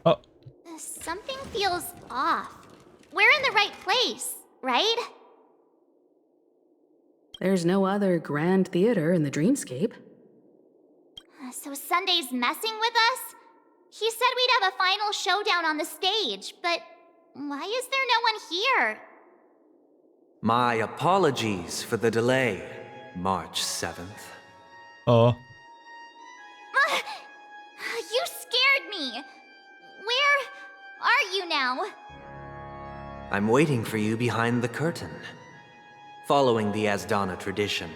[SPEAKER 2] Oh,
[SPEAKER 4] place, right?
[SPEAKER 3] There's no other grand theater in the dreamscape.
[SPEAKER 4] So Sunday's messing with us? He said we'd have a final showdown on the stage, but why is there no one here?
[SPEAKER 11] My apologies for the delay, March 7th.
[SPEAKER 2] Oh.
[SPEAKER 4] You scared me! Where are you now?
[SPEAKER 11] I'm waiting for you behind the curtain. Following the Asdana tradition,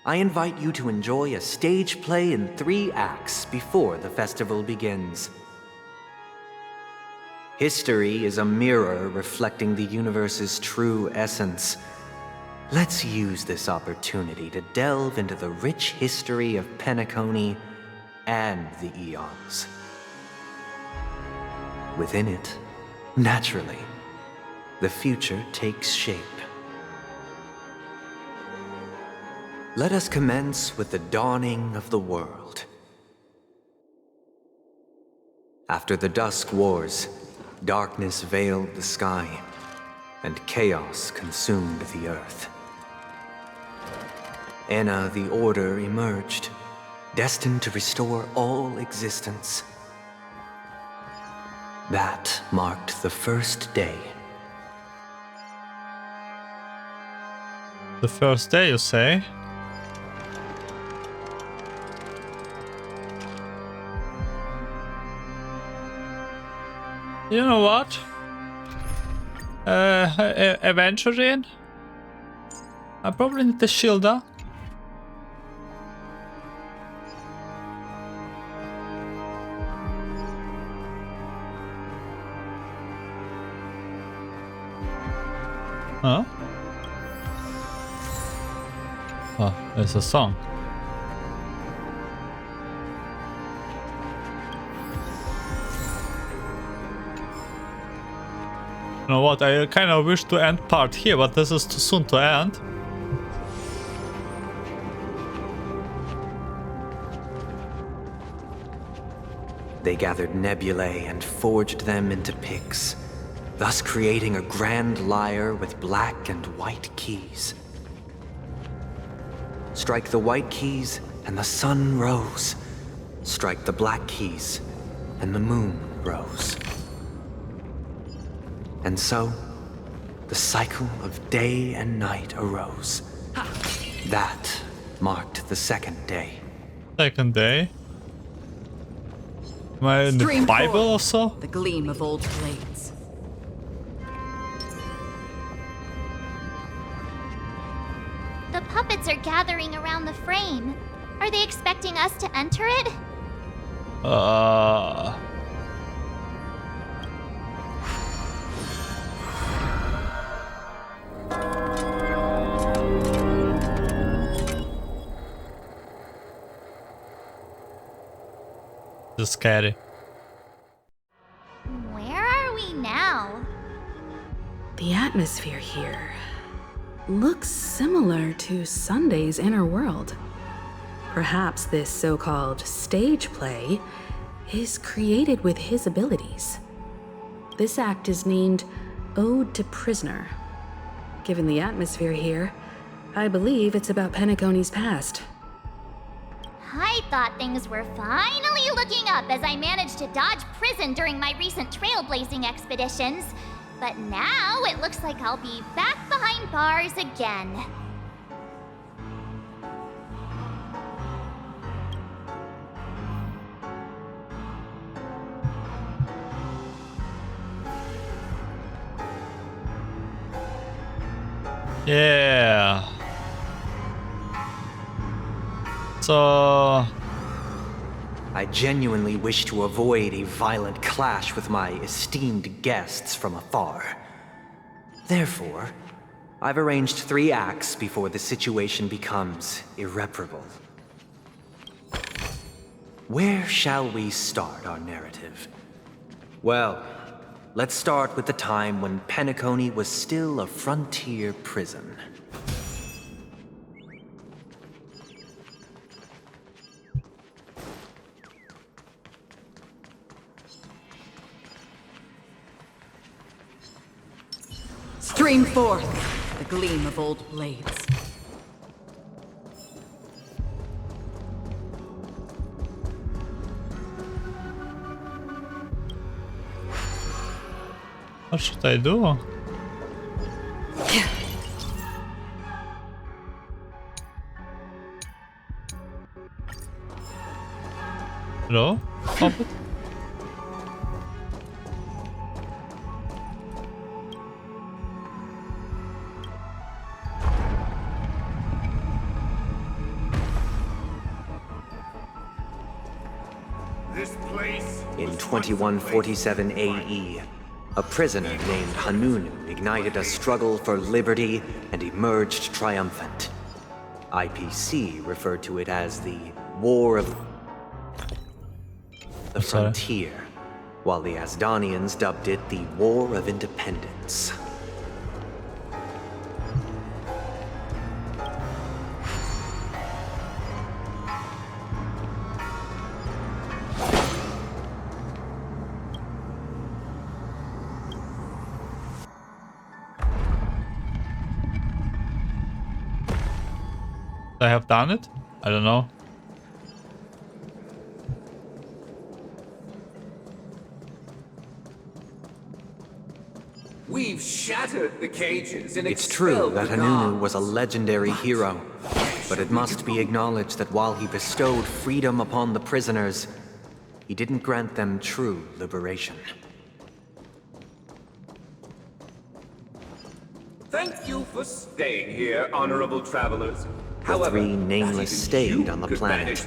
[SPEAKER 11] I invite you to enjoy a stage play in 3 acts before the festival begins. History is a mirror reflecting the universe's true essence. Let's use this opportunity to delve into the rich history of Penacony and the eons. Within it, naturally, the future takes shape. Let us commence with the dawning of the world. After the Dusk Wars, darkness veiled the sky, and chaos consumed the earth. Enna the Order emerged, destined to restore all existence. That marked the first day.
[SPEAKER 2] The first day, you say? You know what? Aventurine? I probably need the shielder. Huh? Oh, there's a song. You know what, I kind of wish to end part here, but this is too soon to end.
[SPEAKER 11] They gathered nebulae and forged them into picks, thus creating a grand lyre with black and white keys. Strike the white keys and the sun rose. Strike the black keys and the moon rose. And so, the cycle of day and night arose. That marked the second day.
[SPEAKER 2] Second day? Am I in the Bible or so?
[SPEAKER 17] The gleam of old blades.
[SPEAKER 4] The puppets are gathering around the frame. Are they expecting us to enter it?
[SPEAKER 2] This is scary.
[SPEAKER 4] Where are we now?
[SPEAKER 3] The atmosphere here looks similar to Sunday's inner world. Perhaps this so-called stage play is created with his abilities. This act is named Ode to Prisoner. Given the atmosphere here, I believe it's about Penacony's past.
[SPEAKER 4] I thought things were finally looking up as I managed to dodge prison during my recent trailblazing expeditions. But now it looks like I'll be back behind bars again.
[SPEAKER 2] Yeah. So...
[SPEAKER 11] I genuinely wish to avoid a violent clash with my esteemed guests from afar. Therefore, I've arranged 3 acts before the situation becomes irreparable. Where shall we start our narrative? Well, let's start with the time when Penacony was still a frontier prison.
[SPEAKER 17] Stream forth the gleam of old blades.
[SPEAKER 2] What should I do? Hello? Stop it.
[SPEAKER 10] This place.
[SPEAKER 11] In 2147 AE, a prisoner named Hanunu ignited a struggle for liberty and emerged triumphant. IPC referred to it as the War of the Frontier, while the Asdanians dubbed it the War of Independence.
[SPEAKER 2] I have done it? I don't know.
[SPEAKER 21] We've shattered the cages and
[SPEAKER 11] It's true that Hanunu was a legendary hero, but it must be acknowledged that while he bestowed freedom upon the prisoners, he didn't grant them true liberation.
[SPEAKER 21] Thank you for staying here, honorable travelers.
[SPEAKER 11] The three nameless stayed on the planet,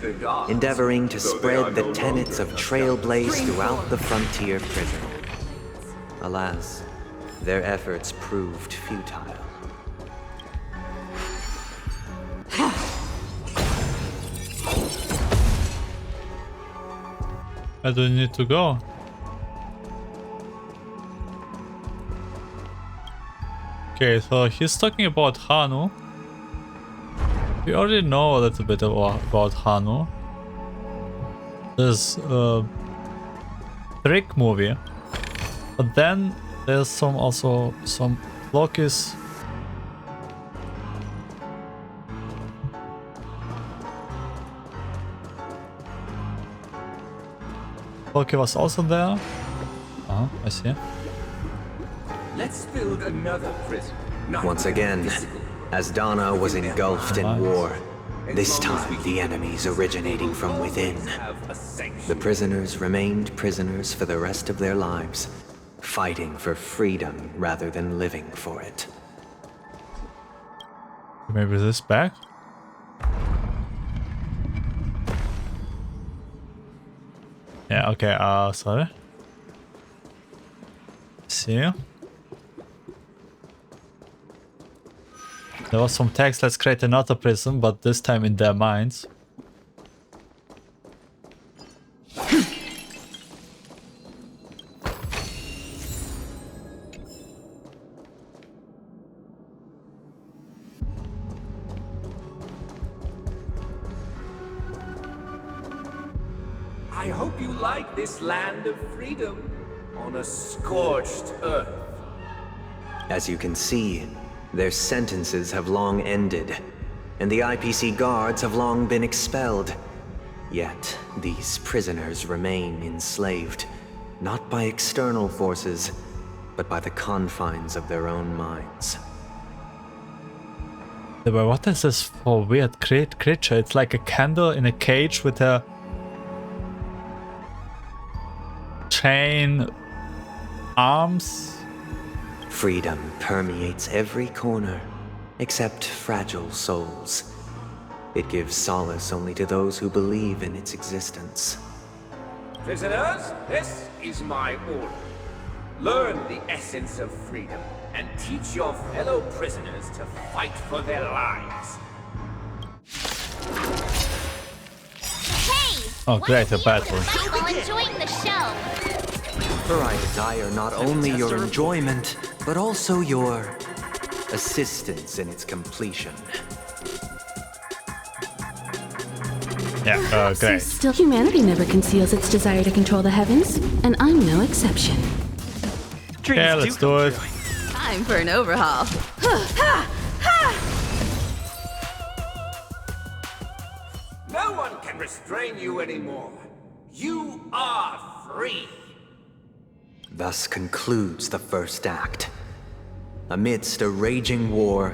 [SPEAKER 11] endeavoring to spread the tenets of Trailblaze throughout the frontier prison. Alas, their efforts proved futile.
[SPEAKER 2] Where do you need to go? Okay, so he's talking about Hanu. We already know a little bit about Hanu. There's a trick movie, but then there's also some Loki's. Loki was also there. I see.
[SPEAKER 21] Let's build another prison.
[SPEAKER 11] Once again, Asdana was engulfed in war. This time, the enemies originating from within. The prisoners remained prisoners for the rest of their lives, fighting for freedom rather than living for it.
[SPEAKER 2] Maybe this back? Yeah, okay, sorry. See? There was some text, let's create another prison, but this time in their minds.
[SPEAKER 21] I hope you like this land of freedom on a scorched earth.
[SPEAKER 11] As you can see, their sentences have long ended, and the IPC guards have long been expelled. Yet, these prisoners remain enslaved, not by external forces, but by the confines of their own minds.
[SPEAKER 2] But what is this for weird creature? It's like a candle in a cage with a chain arms.
[SPEAKER 11] Freedom permeates every corner, except fragile souls. It gives solace only to those who believe in its existence.
[SPEAKER 21] Prisoners, this is my order. Learn the essence of freedom and teach your fellow prisoners to fight for their lives.
[SPEAKER 4] Hey!
[SPEAKER 2] Oh, great, a battle.
[SPEAKER 4] While enjoying the show.
[SPEAKER 11] For I desire not only your enjoyment, but also your assistance in its completion.
[SPEAKER 2] Yeah, great.
[SPEAKER 3] Still, humanity never conceals its desire to control the heavens, and I'm no exception.
[SPEAKER 2] Yeah, let's do it.
[SPEAKER 17] I Time for an overhaul.
[SPEAKER 21] No one can restrain you anymore. You are free.
[SPEAKER 11] Thus concludes the first act. Amidst a raging war,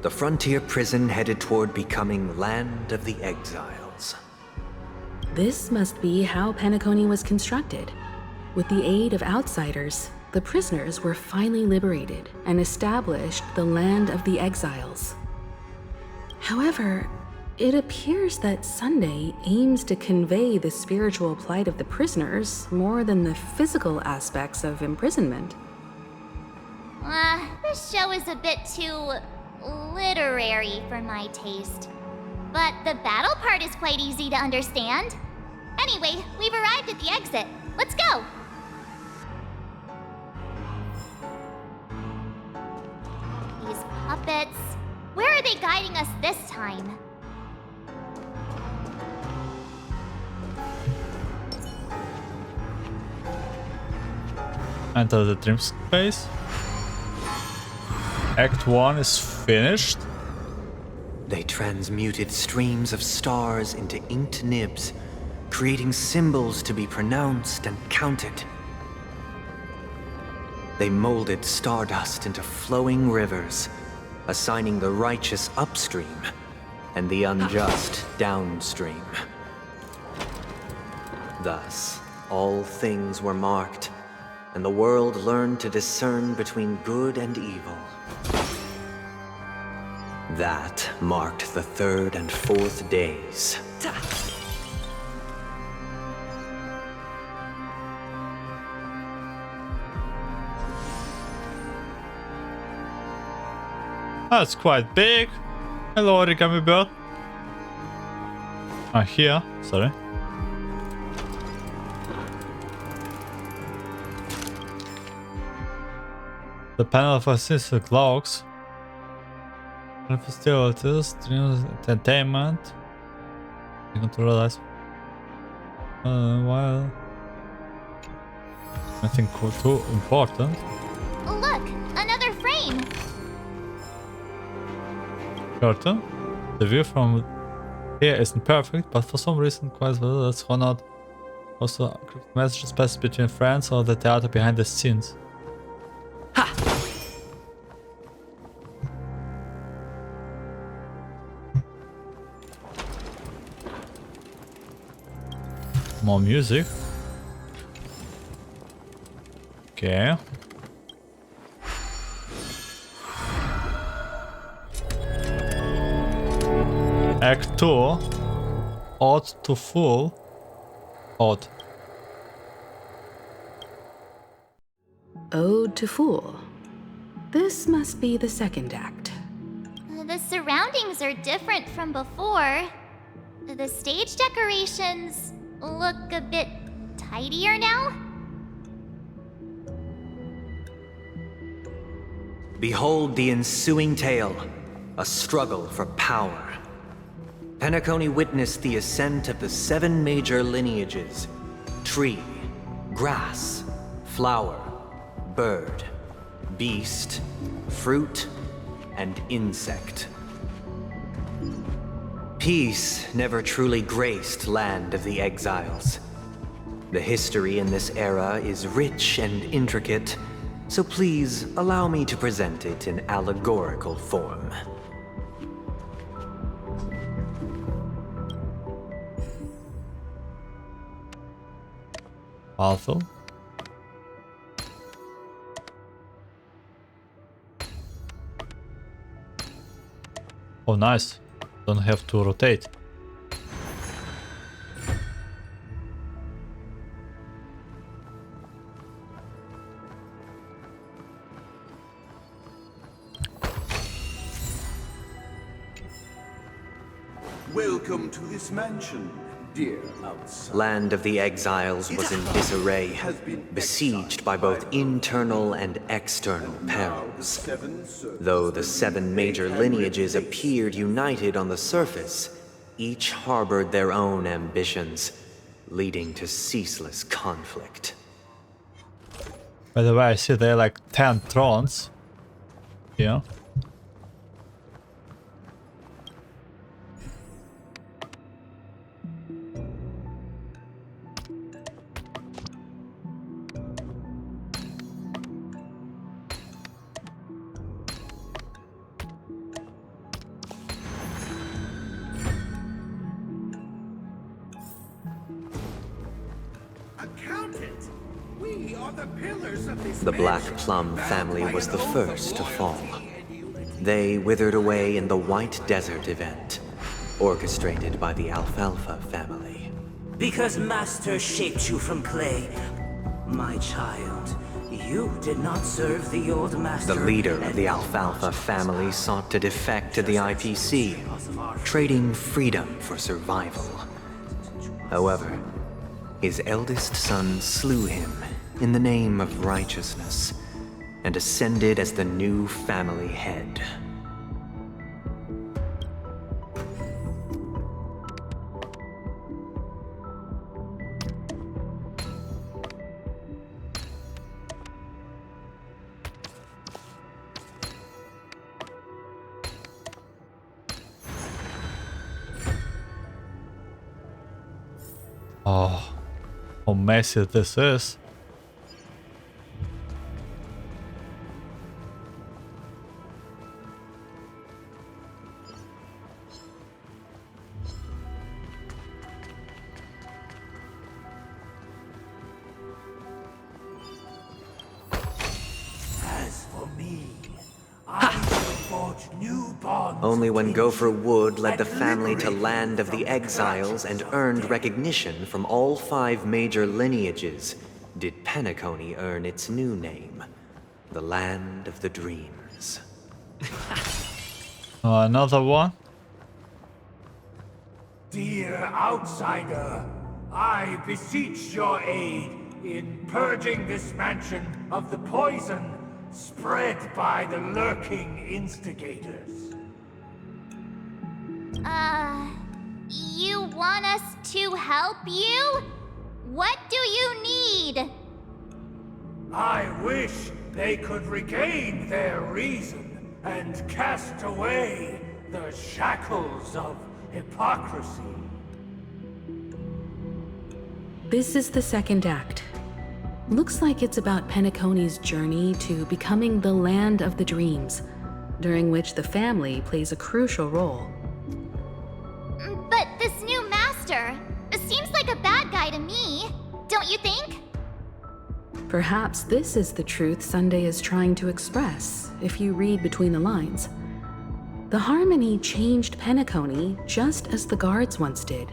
[SPEAKER 11] the frontier prison headed toward becoming Land of the Exiles.
[SPEAKER 3] This must be how Penacony was constructed. With the aid of outsiders, the prisoners were finally liberated and established the Land of the Exiles. However, it appears that Sunday aims to convey the spiritual plight of the prisoners more than the physical aspects of imprisonment.
[SPEAKER 4] This show is a bit too literary for my taste. But the battle part is quite easy to understand. Anyway, we've arrived at the exit. Let's go! These puppets... Where are they guiding us this time?
[SPEAKER 2] Enter the dream space. Act 1 is finished.
[SPEAKER 11] They transmuted streams of stars into inked nibs, creating symbols to be pronounced and counted. They molded stardust into flowing rivers, assigning the righteous upstream and the unjust downstream. Thus, all things were marked, and the world learned to discern between good and evil. That marked the third and fourth days.
[SPEAKER 2] That's quite big. Hello, Origami Bird. Ah, here. Sorry. The panel for sister clocks. Festivities, dreams, entertainment. You can realize. While nothing too important.
[SPEAKER 4] Look, another frame.
[SPEAKER 2] Curtain. The view from here isn't perfect, but for some reason quite well. Let's run out. Also, messages passed between friends or the theater behind the scenes. More music. Okay. Act 2. Odd to full. Odd.
[SPEAKER 3] Ode to Fool. This must be the second act.
[SPEAKER 4] The surroundings are different from before. The stage decorations look a bit tidier now.
[SPEAKER 11] Behold the ensuing tale, a struggle for power. Penacony witnessed the ascent of the 7 major lineages: tree, grass, flower, bird, beast, fruit, and insect. Peace never truly graced Land of the Exiles. The history in this era is rich and intricate, so please allow me to present it in allegorical form.
[SPEAKER 2] Powerful. Oh, nice. Don't have to rotate.
[SPEAKER 10] Welcome to this mansion, dear outsider.
[SPEAKER 11] Land of the Exiles was in disarray, besieged by both internal and external perils. Though the 7 major lineages appeared united on the surface, each harbored their own ambitions, leading to ceaseless conflict.
[SPEAKER 2] By the way, I see there are like 10 thrones. Yeah.
[SPEAKER 21] Accountant, we are the pillars of this
[SPEAKER 11] The Black
[SPEAKER 21] mansion,
[SPEAKER 11] Plum
[SPEAKER 21] backed
[SPEAKER 11] family
[SPEAKER 21] by
[SPEAKER 11] was
[SPEAKER 21] an
[SPEAKER 11] the
[SPEAKER 21] oath
[SPEAKER 11] first
[SPEAKER 21] of
[SPEAKER 11] to fall.
[SPEAKER 21] loyalty and unity.
[SPEAKER 11] They withered away in the White Desert event, orchestrated by the Alfalfa family.
[SPEAKER 7] Because Master shaped you from clay, my child, you did not serve the old Master.
[SPEAKER 11] The leader of the Alfalfa family sought to defect to the IPC, trading freedom for survival. However, his eldest son slew him in the name of righteousness and ascended as the new family head.
[SPEAKER 2] Oh, how messy this is.
[SPEAKER 7] As for me, I will forge new bonds.
[SPEAKER 11] Only when Gopher Wood led the family to Land of the Exiles and earned recognition from all 5 major lineages did Penacony earn its new name, the Land of the Dreams.
[SPEAKER 2] Another one?
[SPEAKER 21] Dear outsider, I beseech your aid in purging this mansion of the poison spread by the lurking instigators.
[SPEAKER 4] You want us to help you? What do you need?
[SPEAKER 21] I wish they could regain their reason and cast away the shackles of hypocrisy.
[SPEAKER 3] This is the second act. Looks like it's about Penacony's journey to becoming the Land of the Dreams, during which the family plays a crucial role.
[SPEAKER 4] But this new master seems like a bad guy to me, don't you think?
[SPEAKER 3] Perhaps this is the truth Sunday is trying to express, if you read between the lines. The Harmony changed Penacony just as the guards once did.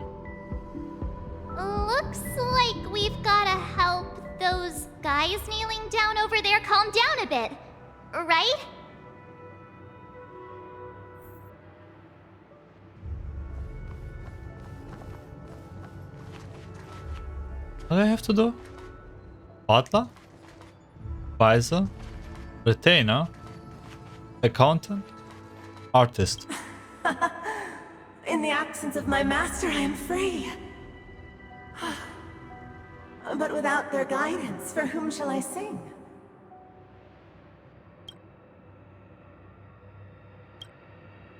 [SPEAKER 4] Looks like we've gotta help those guys kneeling down over there calm down a bit, right?
[SPEAKER 2] What do I have to do? Butler? Advisor? Retainer? Accountant? Artist?
[SPEAKER 22] In the absence of my master, I am free. But without their guidance, for whom shall I sing?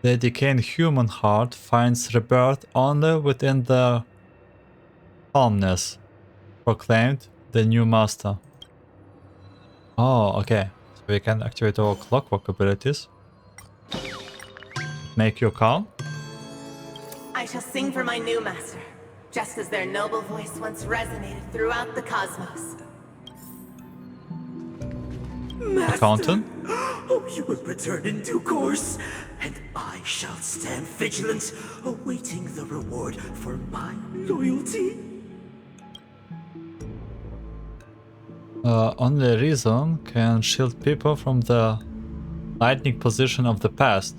[SPEAKER 2] The decaying human heart finds rebirth only within the calmness, proclaimed the new master. Oh, okay. So we can activate our clockwork abilities. Make you calm.
[SPEAKER 22] I shall sing for my new master, just as their noble voice once resonated throughout the cosmos.
[SPEAKER 7] Master,
[SPEAKER 2] Accountant?
[SPEAKER 7] oh, you will return in due course, and I shall stand vigilant, awaiting the reward for my loyalty.
[SPEAKER 2] Only reason can shield people from the lightning position of the past.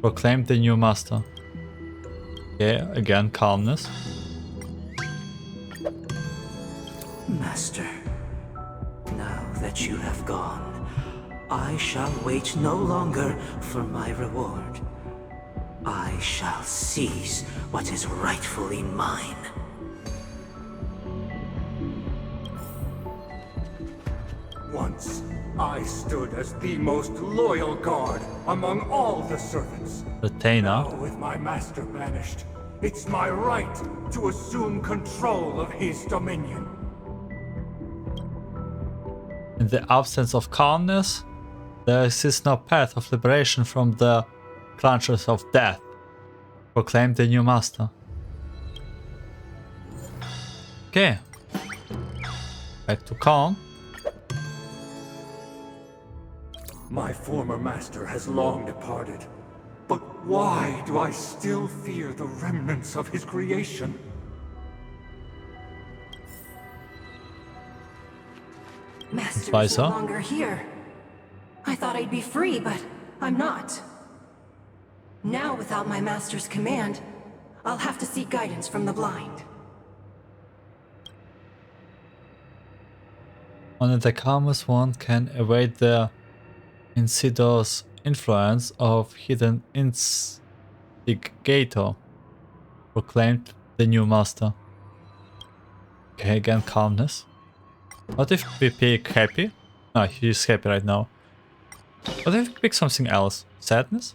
[SPEAKER 2] Proclaim the new master. Okay, again, calmness.
[SPEAKER 7] Master, now that you have gone, I shall wait no longer for my reward. I shall seize what is rightfully mine.
[SPEAKER 21] Once, I stood as the most loyal guard among all the servants.
[SPEAKER 2] Retainer.
[SPEAKER 21] Now, with my master banished, it's my right to assume control of his dominion.
[SPEAKER 2] In the absence of calmness, there exists no path of liberation from the clutches of death, proclaimed the new master. Okay. Back to calm.
[SPEAKER 21] My former master has long departed, but why do I still fear the remnants of his creation?
[SPEAKER 6] Master is no longer here. I thought I'd be free, but I'm not. Now, without my master's command, I'll have to seek guidance from the blind.
[SPEAKER 2] Only the calmest one can evade the insidious influence of hidden instigator, proclaimed the new master. Okay, again calmness. What if we pick happy? No, he's happy right now. What if we pick something else? Sadness?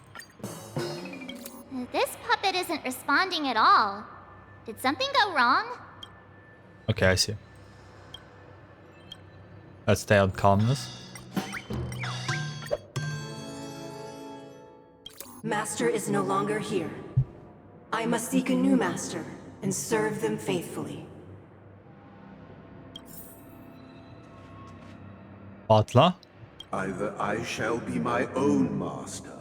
[SPEAKER 4] This puppet isn't responding at all. Did something go wrong?
[SPEAKER 2] Okay, I see. Let's stay on calmness.
[SPEAKER 6] Master is no longer here. I must seek a new master and serve them faithfully.
[SPEAKER 2] Butler?
[SPEAKER 20] Either I shall be my own master,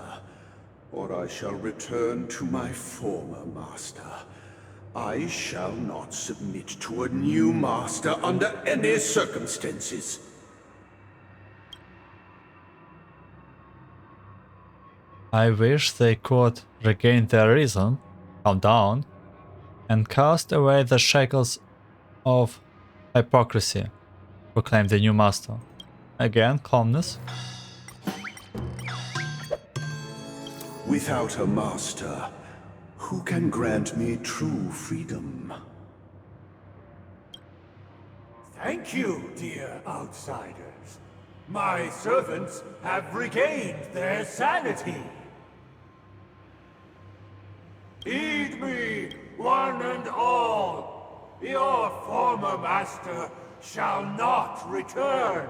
[SPEAKER 20] or I shall return to my former master. I shall not submit to a new master under any circumstances.
[SPEAKER 2] I wish they could regain their reason, calm down, and cast away the shackles of hypocrisy, proclaimed the new master. Again, calmness.
[SPEAKER 20] Without a master, who can grant me true freedom?
[SPEAKER 21] Thank you, dear outsiders. My servants have regained their sanity. Heed me, one and all. Your former master shall not return.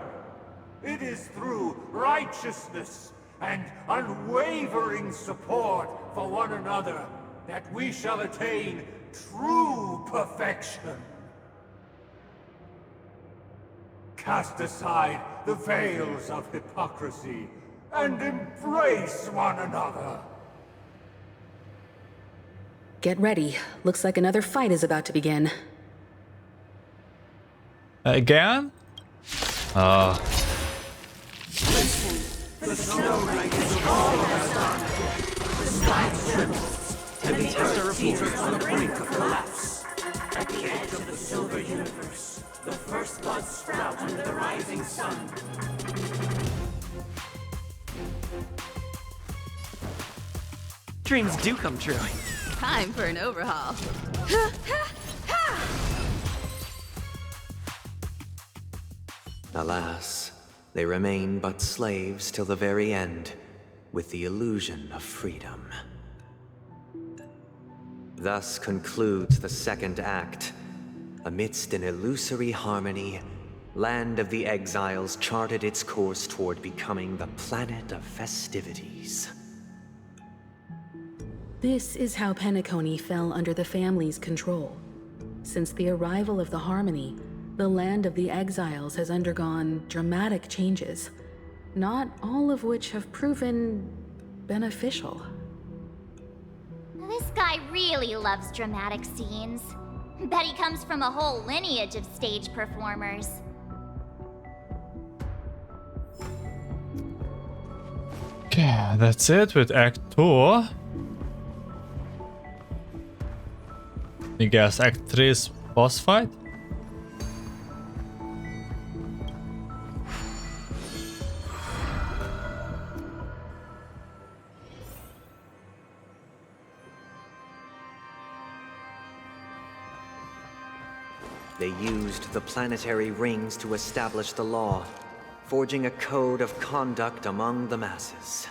[SPEAKER 21] It is through righteousness and unwavering support for one another that we shall attain true perfection. Cast aside the veils of hypocrisy and embrace one another.
[SPEAKER 3] Get ready. Looks like another fight is about to begin.
[SPEAKER 2] Again?
[SPEAKER 21] Listen, the snow knight is all has done. The sky trembles, and the earth teeters on the brink of collapse. At the edge of the silver universe, the first buds sprout under the rising sun.
[SPEAKER 12] Dreams do come true.
[SPEAKER 17] Time for an overhaul.
[SPEAKER 11] Alas, they remain but slaves till the very end, with the illusion of freedom. Thus concludes the second act. Amidst an illusory harmony, Land of the Exiles charted its course toward becoming the planet of festivities.
[SPEAKER 3] This is how Penacony fell under the family's control. Since the arrival of the Harmony, the Land of the Exiles has undergone dramatic changes, not all of which have proven beneficial.
[SPEAKER 4] This guy really loves dramatic scenes. Bet he comes from a whole lineage of stage performers.
[SPEAKER 2] Okay, that's it with Act 2. I guess Act 3 is boss fight?
[SPEAKER 11] They used the planetary rings to establish the law, forging a code of conduct among the masses.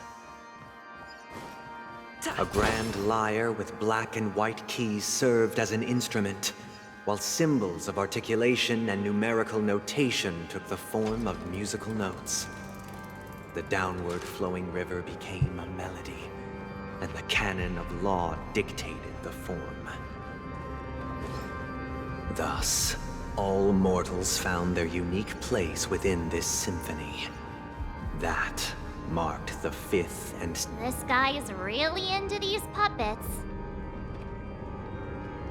[SPEAKER 11] A grand lyre with black and white keys served as an instrument, while symbols of articulation and numerical notation took the form of musical notes. The downward flowing river became a melody, and the canon of law dictated the form. Thus, all mortals found their unique place within this symphony. That marked the fifth and...
[SPEAKER 4] This guy is really into these puppets.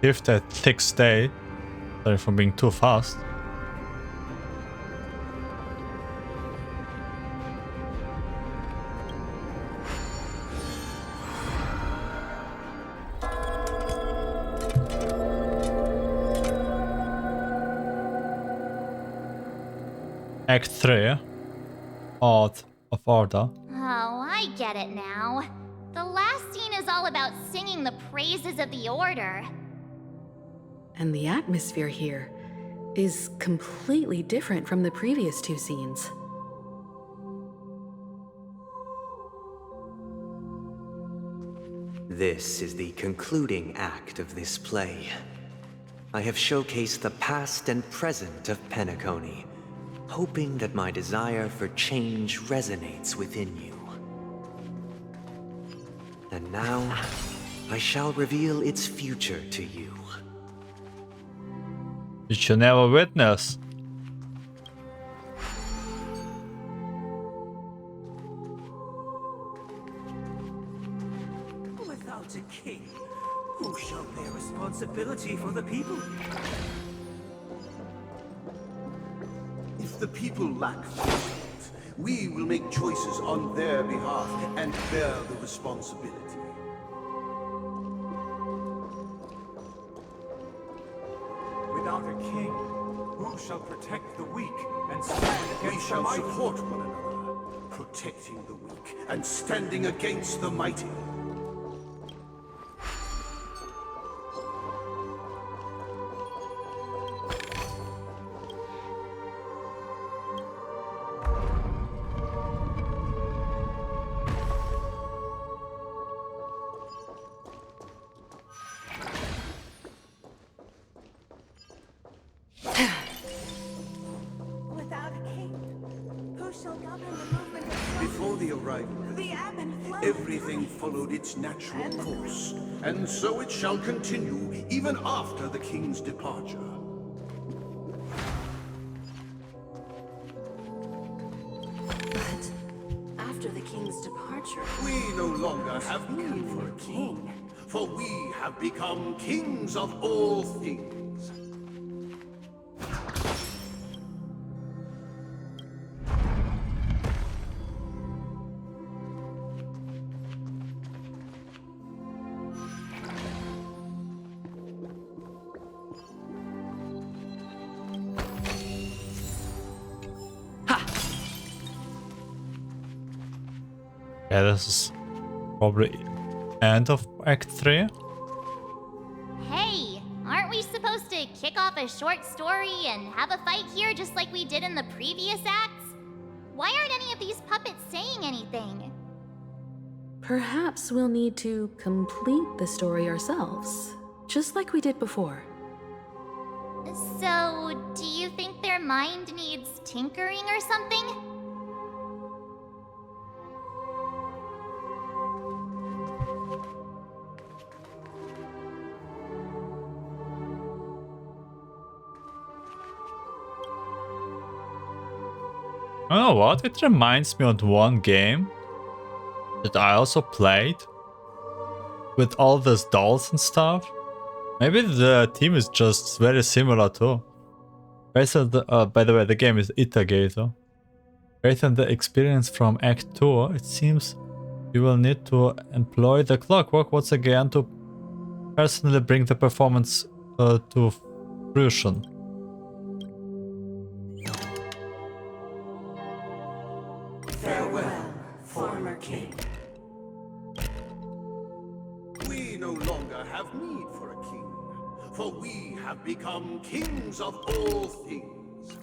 [SPEAKER 2] If that thick stay, sorry for being too fast. Act 3, Art of Order.
[SPEAKER 4] Oh, I get it now. The last scene is all about singing the praises of the Order.
[SPEAKER 3] And the atmosphere here is completely different from the previous two scenes.
[SPEAKER 11] This is the concluding act of this play. I have showcased the past and present of Penacony, hoping that my desire for change resonates within you. And now, I shall reveal its future to you.
[SPEAKER 2] Which you never witness.
[SPEAKER 7] Without a king, who shall bear responsibility for the people?
[SPEAKER 1] If the people lack faith, we will make choices on their behalf and bear the responsibility.
[SPEAKER 21] Without a king, who shall protect the weak and stand against the mighty?
[SPEAKER 1] We shall support one another, protecting the weak and standing against the mighty.
[SPEAKER 22] Without a king, who shall govern the movement of
[SPEAKER 1] Before the arrival,
[SPEAKER 22] the ebb and flow?
[SPEAKER 1] everything followed its natural course, and so it shall continue even after the king's departure.
[SPEAKER 6] But after the king's departure,
[SPEAKER 1] We no longer have need for a king, for we have become kings of all things.
[SPEAKER 2] Yeah, this is probably end of Act 3.
[SPEAKER 4] Hey, aren't we supposed to kick off a short story and have a fight here just like we did in the previous acts? Why aren't any of these puppets saying anything?
[SPEAKER 3] Perhaps we'll need to complete the story ourselves, just like we did before.
[SPEAKER 4] So, do you think their mind needs tinkering or something?
[SPEAKER 2] You know what? It reminds me of one game that I also played with all those dolls and stuff. Maybe the theme is just very similar too. Based on the, by the way, the game is Itagator. Based on the experience from Act 2, it seems you will need to employ the clockwork once again to personally bring the performance to fruition.
[SPEAKER 1] Farewell, former king. We no longer have need for a king, for we have become kings of all things.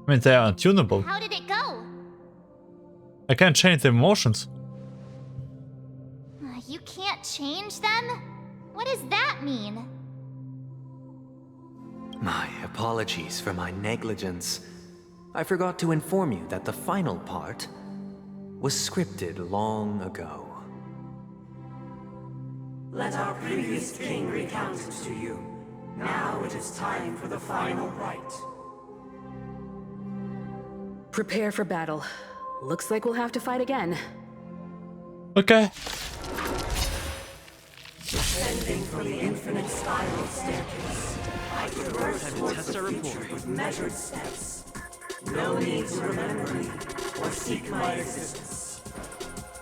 [SPEAKER 2] I mean, they are untunable.
[SPEAKER 4] How did it go?
[SPEAKER 2] I can't change the emotions.
[SPEAKER 4] You can't change them? What does that mean?
[SPEAKER 11] My apologies for my negligence. I forgot to inform you that the final part was scripted long ago.
[SPEAKER 7] Let our previous king recount it to you. Now it is time for the final rite.
[SPEAKER 3] Prepare for battle. Looks like we'll have to fight again.
[SPEAKER 2] Okay.
[SPEAKER 7] Descending from the infinite spiral staircase, I traverse towards the future with measured steps. No need to remember me or seek my existence.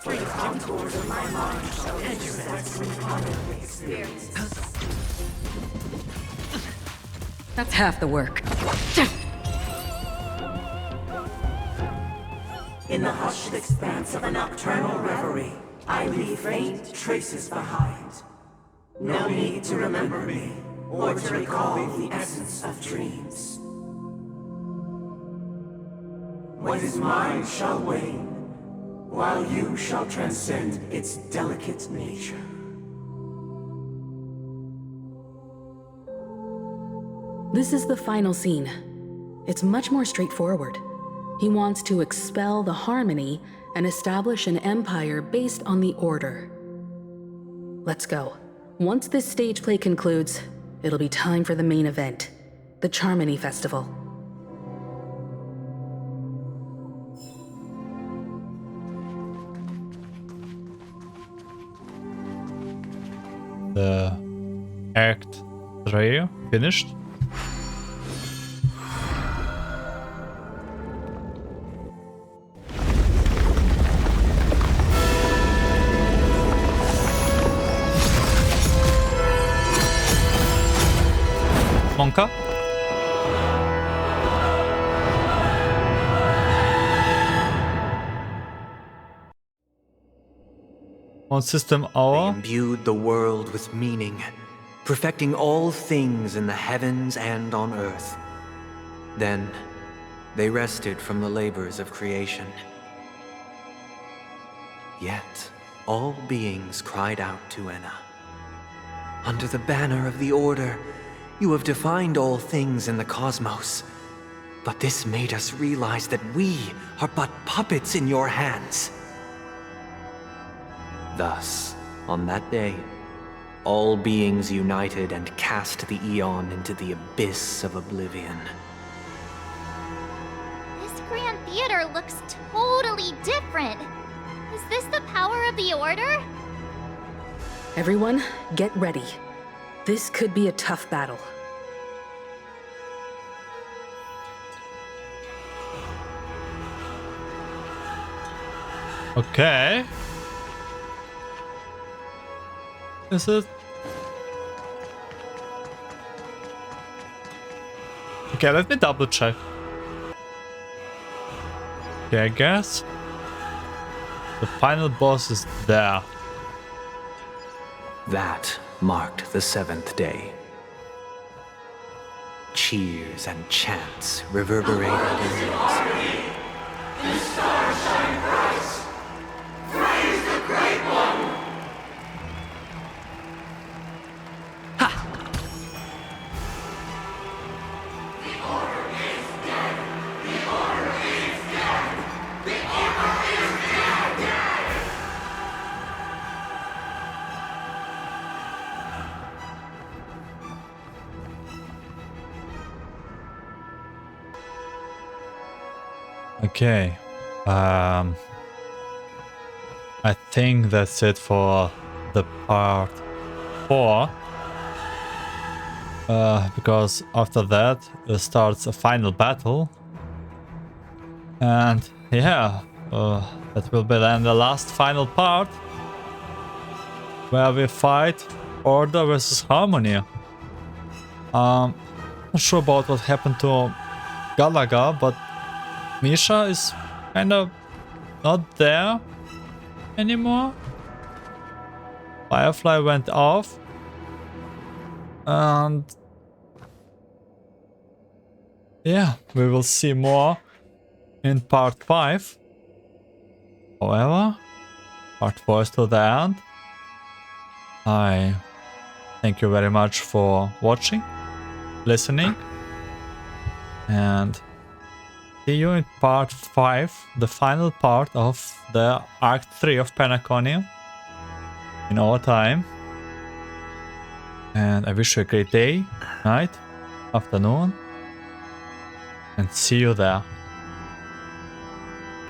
[SPEAKER 7] For the contours of my mind shall intersect with unknown experiences.
[SPEAKER 3] That's half the work.
[SPEAKER 7] In the hushed expanse of a nocturnal reverie, I leave faint traces behind. No need to remember me, or to recall the essence of dreams. What is mine shall wane, while you shall transcend its delicate nature.
[SPEAKER 3] This is the final scene. It's much more straightforward. He wants to expel the Harmony and establish an empire based on the Order. Let's go. Once this stage play concludes, it'll be time for the main event, the Charmony Festival.
[SPEAKER 2] The Act 3 finished. Honkai. One system hour.
[SPEAKER 11] They imbued the world with meaning, perfecting all things in the heavens and on earth. Then, they rested from the labors of creation. Yet, all beings cried out to Enna. Under the banner of the Order, you have defined all things in the cosmos. But this made us realize that we are but puppets in your hands. Thus, on that day, all beings united and cast the Eon into the abyss of oblivion.
[SPEAKER 4] This Grand Theater looks totally different. Is this the power of the Order?
[SPEAKER 3] Everyone, get ready. This could be a tough battle.
[SPEAKER 2] Okay. Is it? Okay, let me double check. Okay, I guess the final boss is there.
[SPEAKER 11] That marked the 7th day. Cheers and chants reverberated in the air.
[SPEAKER 21] The stars shine bright. Praise the Great One.
[SPEAKER 11] Ha!
[SPEAKER 21] The Order is dead. The Order is dead. The Order is dead.
[SPEAKER 2] Okay. I think that's it for the part 4. Because after that starts a final battle. And yeah, that will be then the last final part, where we fight Order versus Harmony. Not sure about what happened to Gallagher, but Misha is kind of not there anymore. Firefly went off. And yeah, we will see more in part 5. However, part 4 is to the end. I thank you very much for watching, listening, and see you in part 5, the final part of the Arc 3 of Penacony in our time. And I wish you a great day, night, afternoon, and see you there.